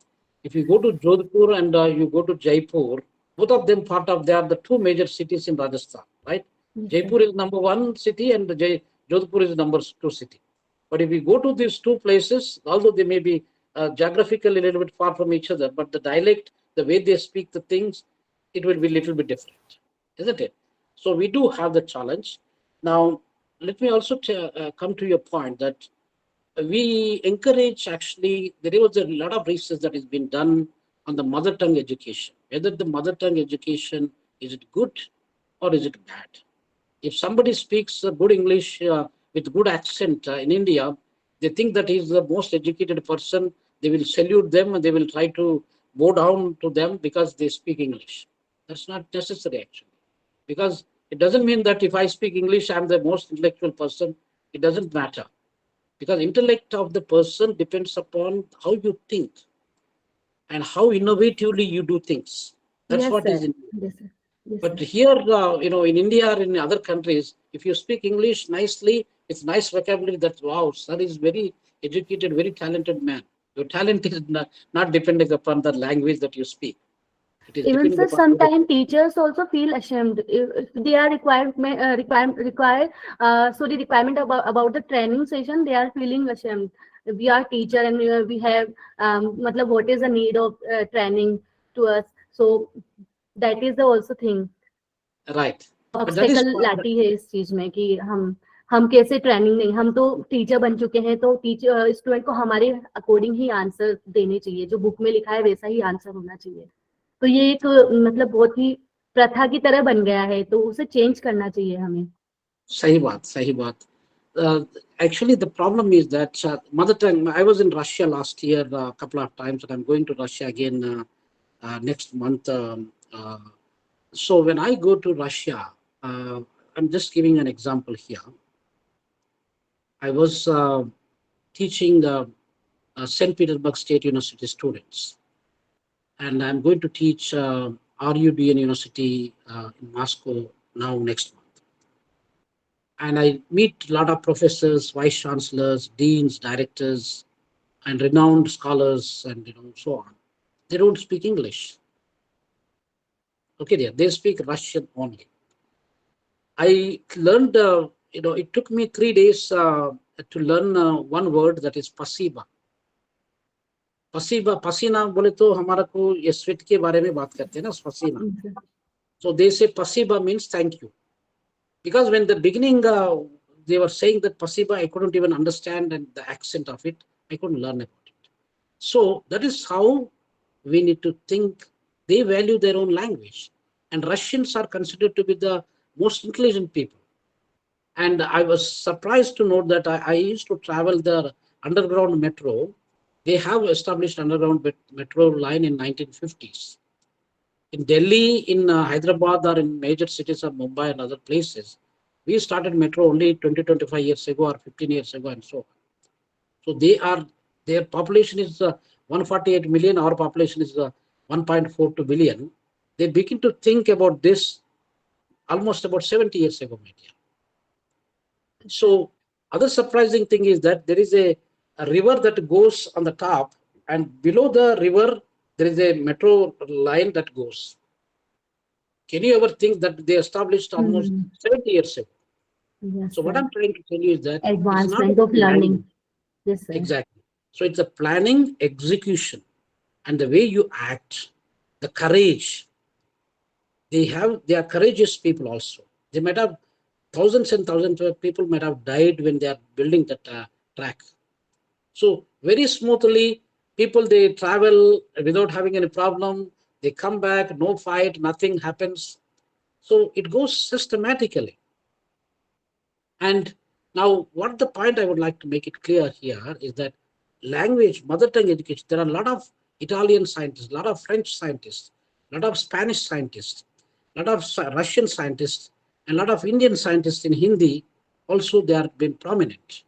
If you go to Jodhpur and you go to Jaipur, both of them they are the two major cities in Rajasthan, right? Yes, Jaipur is number one city and Jodhpur is number 2 city. But if we go to these two places, although they may be geographically a little bit far from each other, but the dialect, the way they speak the things, it will be a little bit different, isn't it? So we do have the challenge. Now, let me also come to your point that we encourage, actually, there was a lot of research that has been done on the mother tongue education, whether the mother tongue education, is it good or is it bad? If somebody speaks good English with good accent in India, they think that he's the most educated person. They will salute them and they will try to bow down to them because they speak English. That's not necessary, actually, because it doesn't mean that if I speak English, I'm the most intellectual person. It doesn't matter, because intellect of the person depends upon how you think and how innovatively you do things. That's Yes, what is sir. in. Yes, sir. Yes, But sir. here, in India or in other countries, if you speak English nicely, it's nice vocabulary. That wow, sir is very educated, very talented man. Your talent is not depending upon the language that you speak. It is Even depending so, upon how the. sometimes teachers also feel ashamed if they are sorry, requirement about the training session. They are feeling ashamed. We are teacher and we have matlab, what is the need of training to us? So that is the also thing. Right. But that is obstacle लाती है इस चीज में कि हम कैसे training नहीं, हम तो टीचर बन चुके हैं, तो टीचर स्टूडेंट को हमारे अकॉर्डिंग ही आंसर देने चाहिए, जो बुक में लिखा है वैसा ही आंसर होना चाहिए. तो ये एक मतलब बहुत ही प्रथा की तरह बन गया है, तो उसे चेंज करना चाहिए हमें. सही बात, सही बात. Actually, the problem is that mother tongue. I was in Russia last year a couple of times, and I'm going to Russia again next month. So when I go to Russia, I'm just giving an example here. I was teaching St. Petersburg State University students, and I'm going to teach RUBN University in Moscow now next month. And I meet a lot of professors, vice chancellors, deans, directors, and renowned scholars, and so on. They don't speak English. Okay, they speak Russian only. I learned, it took me 3 days to learn one word, that is pasiba. Pasiba, pasina बोले तो हमारा को ये sweat के बारे में बात करते हैं ना, pasina. So they say pasiba means thank you. Because when the beginning they were saying that pasiba, I couldn't even understand, and the accent of it, I couldn't learn about it. So that is how we need to think. They value their own language, and Russians are considered to be the most intelligent people. And I was surprised to note that I used to travel the underground metro. They have established underground metro line in 1950s. In Delhi, in Hyderabad, or in major cities of Mumbai and other places, we started metro only 20, 25 years ago or 15 years ago and so on. So their population is 148 million, our population is 1.42 billion. They begin to think about this almost about 70 years ago, maybe. So other surprising thing is that there is a river that goes on the top, and below the river, there is a metro line that goes. Can you ever think that they established almost 70 years ago? Yes, So what sir. I'm trying to tell you is that Advancement of learning. Yes, sir. Exactly. So it's the planning, execution, and the way you act, the courage. They are courageous people also. They might have thousands and thousands of people might have died when they are building that track. So very smoothly, people, they travel without having any problem. They come back, no fight, nothing happens. So it goes systematically. And now, what the point I would like to make it clear here is that language, mother tongue education, there are a lot of Italian scientists, a lot of French scientists, a lot of Spanish scientists, a lot of Russian scientists, and a lot of Indian scientists in Hindi. Also, they are been prominent.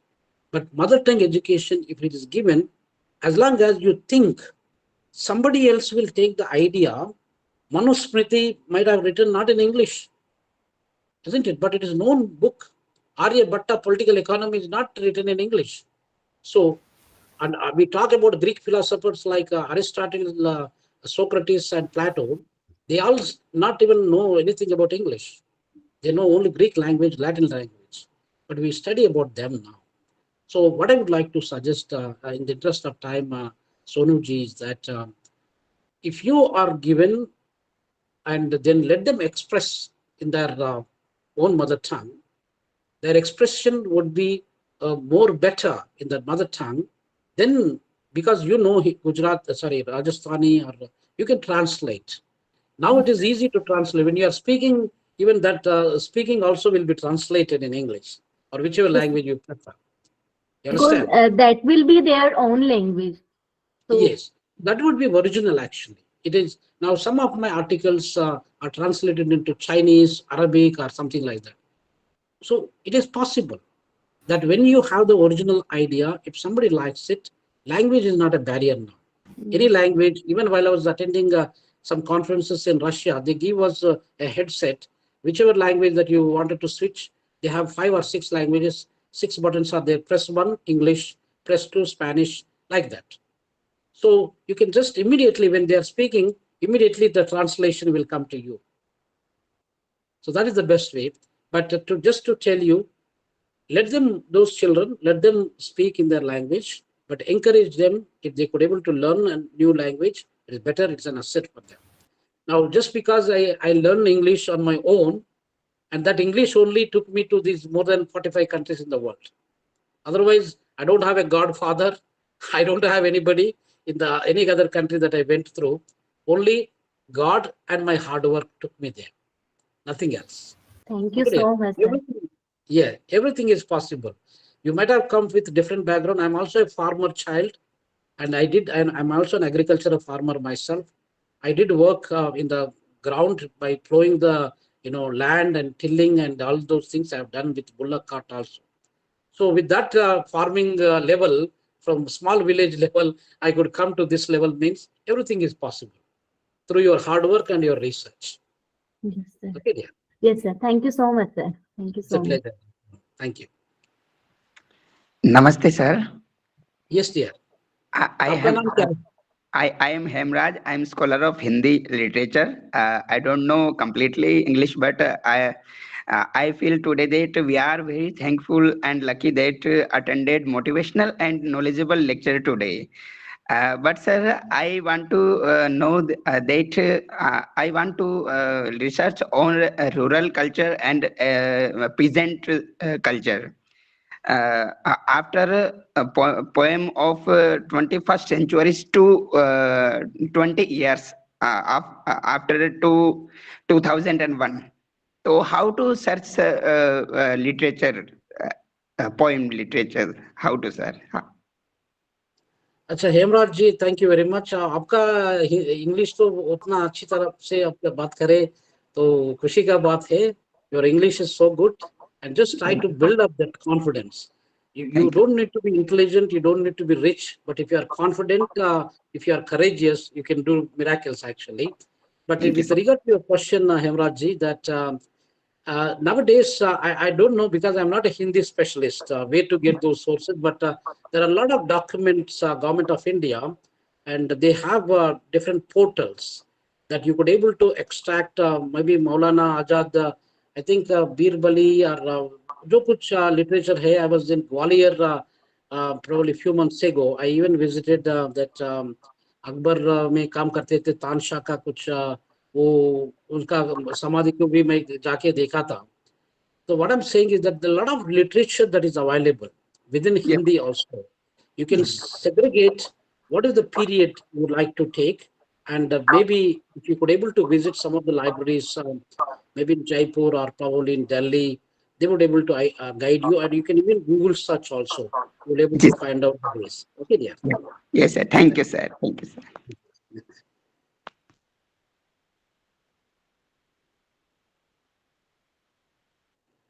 But mother tongue education, if it is given, as long as you think, somebody else will take the idea. Manusmriti might have written not in English, isn't it? But it is a known book. Aryabhatta Political Economy is not written in English. So, and we talk about Greek philosophers like Aristotle, Socrates, and Plato. They all not even know anything about English. They know only Greek language, Latin language. but we study about them now. So what I would like to suggest in the interest of time, Sonuji, is that if you are given and then let them express in their own mother tongue, their expression would be more better in the mother tongue. Then, because you know Gujarat, sorry, Rajasthani, or you can translate. Now it is easy to translate. When you are speaking, even that speaking also will be translated in English or whichever Yes, language you prefer. You because understand? that will be their own language. So Yes, that would be original actually. It is now some of my articles are translated into Chinese, Arabic, or something like that. So it is possible that when you have the original idea, if somebody likes it, language is not a barrier now. Any yes, language, even while I was attending some conferences in Russia, they give us a headset, whichever language that you wanted to switch. They have 5 or 6 languages, 6 buttons are there. Press 1, English, press 2, Spanish, like that. So you can just immediately, when they are speaking, immediately the translation will come to you. So that is the best way. But to just to tell you, let them, those children, let them speak in their language, but encourage them. If they could able to learn a new language, it is better. It's an asset for them. Now, just because I learned English on my own, and that English only took me to these more than 45 countries in the world. Otherwise, I don't have a godfather. I don't have anybody in the any other country that I went through. Only God and my hard work took me there. Nothing else. thank you Okay, so much, sir. everything, yeah, everything is possible. You might have come with different background. I'm also a farmer child, and I'm also an agricultural farmer myself. I did work in the ground by plowing the land and tilling and all those things I've done with bullock cart also. So with that farming level, from small village level, I could come to this level means everything is possible through your hard work and your research. Yes, sir. Okay, dear. Yes, sir. Thank you so much, sir. Thank you It's a so much. pleasure. Thank you. Namaste, sir. Yes, dear. I आपका am नाम क्या है? I am Hemraj. I am scholar of Hindi literature. I don't know completely English, but I feel today that we are very thankful and lucky that attended motivational and knowledgeable lecture today. But sir, I want to know that I want to research on rural culture and peasant culture. After a poem of 21st centuries to 20 years after 2001. So how to search literature, poem literature? How to sir? अच्छा हेमराज जी, thank you very much. आपका English तो उतना अच्छी तरह से आप बात करें तो खुशी का बात है। Your English is so good and just try to build up that confidence. You Thank you. don't need to be intelligent, you don't need to be rich, but if you are confident, if you are courageous, you can do miracles actually. But Thank you, with sir. regard to your question, Hemraj ji, that nowadays, I don't know because I'm not a Hindi specialist where to get those sources, but there are a lot of documents, Government of India, and they have different portals that you could able to extract maybe Maulana Azad, I think Birbali or जो कुछ literature है. I was in Gwalior probably a few months ago. I even visited that Akbar में काम करते थे तानशाह का कुछ वो उनका समाधि को भी मैं जाके देखा था. So what I'm saying is that there are a lot of literature that is available within Yes, Hindi also. You can yes, segregate what is the period you would like to take, and maybe if you could able to visit some of the libraries, maybe in Jaipur or probably in Delhi, they would able to guide you, and you can even Google search also. You will able to yes, find out this. Okay, dear. yes, sir. Thank you, sir. Thank you, sir.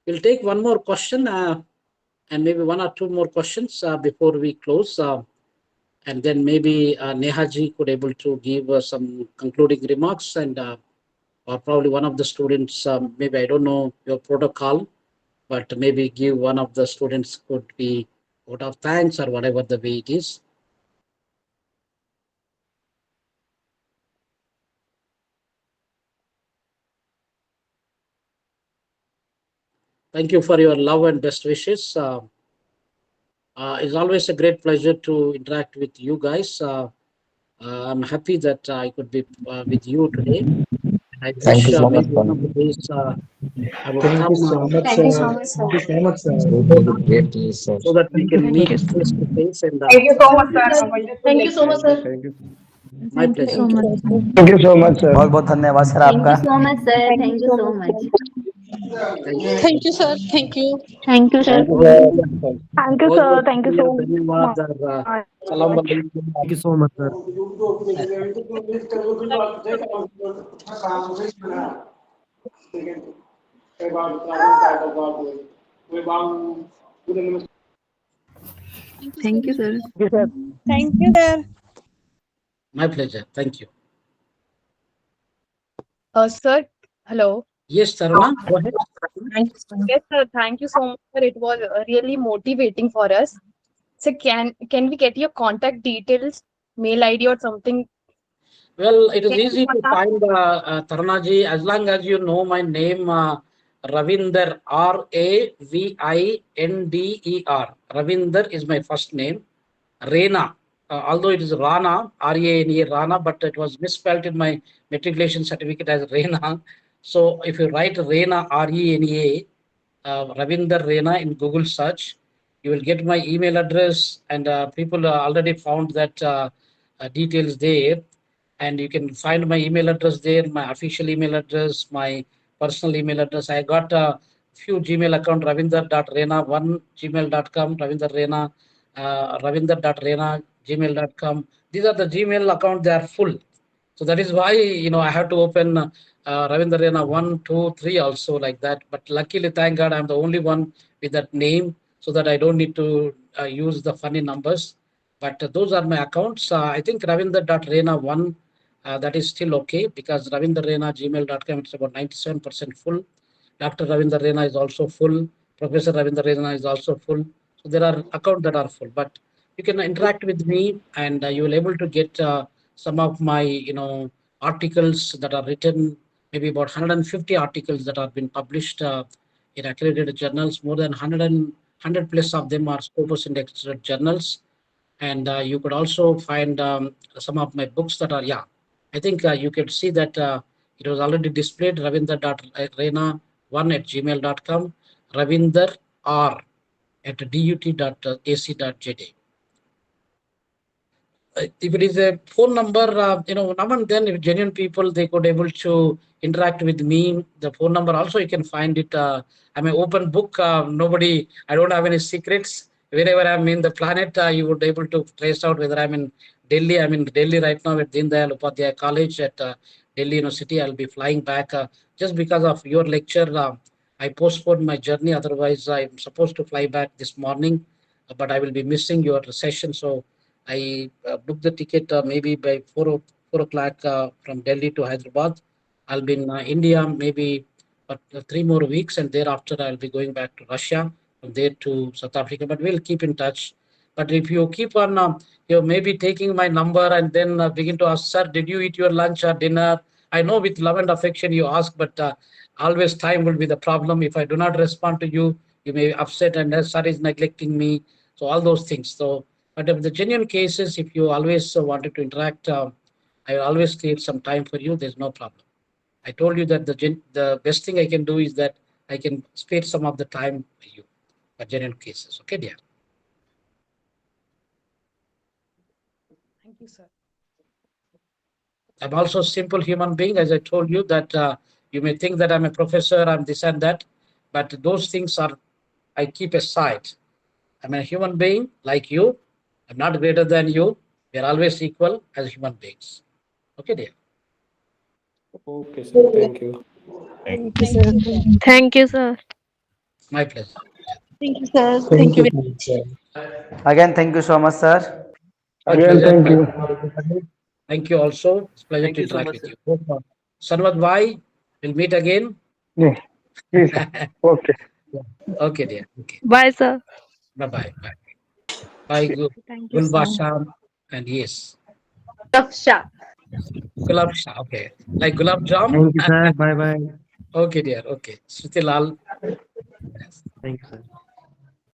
We'll take one more question and maybe one or two more questions before we close. And then maybe Nehaji could able to give some concluding remarks, and or probably one of the students, maybe I don't know your protocol, but maybe give one of the students could be vote of thanks or whatever the way it is. Thank you for your love and best wishes. It's always a great pleasure to interact with you guys. I'm happy that I could be with you today. I Thank wish you so much, maybe sir. one of the days I would Thank you come so much, Thank you sir. so much, sir. Thank you so much, sir. It was Arizona a great research. so that we Thank you. can Thank meet you. face to face. And Thank you so much, Thank you, sir. sir. A wonderful Thank you so lecture. much, sir. Thank you. my Thank you pleasure. so much. Thank you so much, sir. बहुत बहुत धन्यवाद sir Thank आपका. you so much, sir. Thank you Thank you so so much, much. sir. Thank you. Thank you, sir. Thank you. Thank you, sir. Thank you, sir. Thank you, बहुत sir. बहुत Thank you शुक्रिया, so धन्यवाद और much. सलाम वालेकुम. Thank you so much, sir. Thank you, sir. Thank you, sir. Thank you, sir. My pleasure. Thank you. Sir, hello. Yes, Taruna, go ahead. Yes, sir. Thank you so much, sir. It was really motivating for us. So, can we get your contact details, mail ID or something? Well, it is Can easy you to contact? find Tarunaji as long as you know my name, Ravinder, Ravinder. Ravinder is my first name. Rena, although it is Rana, Rana, Rana, but it was misspelled in my matriculation certificate as Rena. So if you write Rena, Rena, Ravinder Rena in Google search, you will get my email address, and people already found that details there. And you can find my email address there, my official email address, my personal email address. I got a few Gmail account, ravinder.rena1 gmail.com, ravinder.rena gmail.com. These are the Gmail account, they are full. So that is why, I have to open Ravinder Rena 1, 2, 3 also like that. But luckily, thank God, I'm the only one with that name so that I don't need to use the funny numbers. But those are my accounts. I think Ravinder.Rena1, that is still okay because ravinderrena@gmail.com, it's about 97% full. Dr. Ravinder Rena is also full. Professor Ravinder Rena is also full. So there are accounts that are full. But you can interact with me, and you will able to get some of my articles that are written, maybe about 150 articles that have been published in accredited journals. More than 100 plus of them are Scopus indexed journals. And you could also find some of my books that are, yeah, I think you could see that it was already displayed, ravinder.rena1 at gmail.com, ravinder r at dut.ac.jda. If it is a phone number, now and then, if genuine people, they could able to interact with me. The phone number also, you can find it. I'm an open book. Nobody, I don't have any secrets. Wherever I'm in the planet, you would able to trace out whether I'm in Delhi. I'm in Delhi right now at Deen Dayal Upadhyaya College at Delhi University. I'll be flying back just because of your lecture. I postponed my journey. Otherwise, I'm supposed to fly back this morning, but I will be missing your session. So I booked the ticket maybe by 4 o'clock from Delhi to Hyderabad. I'll be in India maybe for 3 more weeks, and thereafter I'll be going back to Russia, from there to South Africa. But we'll keep in touch. But if you keep on, you maybe taking my number and then begin to ask, sir, did you eat your lunch or dinner? I know with love and affection you ask, but always time will be the problem. If I do not respond to you, you may be upset and sir is neglecting me. So all those things. So but if the genuine cases, if you always wanted to interact, I will always create some time for you. There's no problem. I told you that the best thing I can do is that I can spare some of the time for you for genuine cases. Okay, dear. Thank you, sir. I'm also a simple human being, as I told you that you may think that I'm a professor, I'm this and that, but those things are I keep aside. I'm a human being like you. I'm not greater than you. We are always equal as human beings. Okay, dear. Okay, sir. Thank you. Thank you, sir. Thank you, sir. My pleasure. Thank you, sir. Thank Thank you you, very sir. Again, thank you so much, sir. My Again, pleasure. thank you. Thank you also. It's a pleasure Thank to you so interact much, with sir. you. Sanvat Bhai, we'll meet again. Yes, please, sir. Okay. Okay, dear. Okay. Bye, sir. Bye-bye. Bye. Bye, Thank you, sir. Gulbasha. And yes, Raksha. Gulab Shah. Okay. Like Gulab Jam. Thank you, sir. Bye bye. Okay, dear. Okay. Shruti Lal. Yes. Thank you, sir.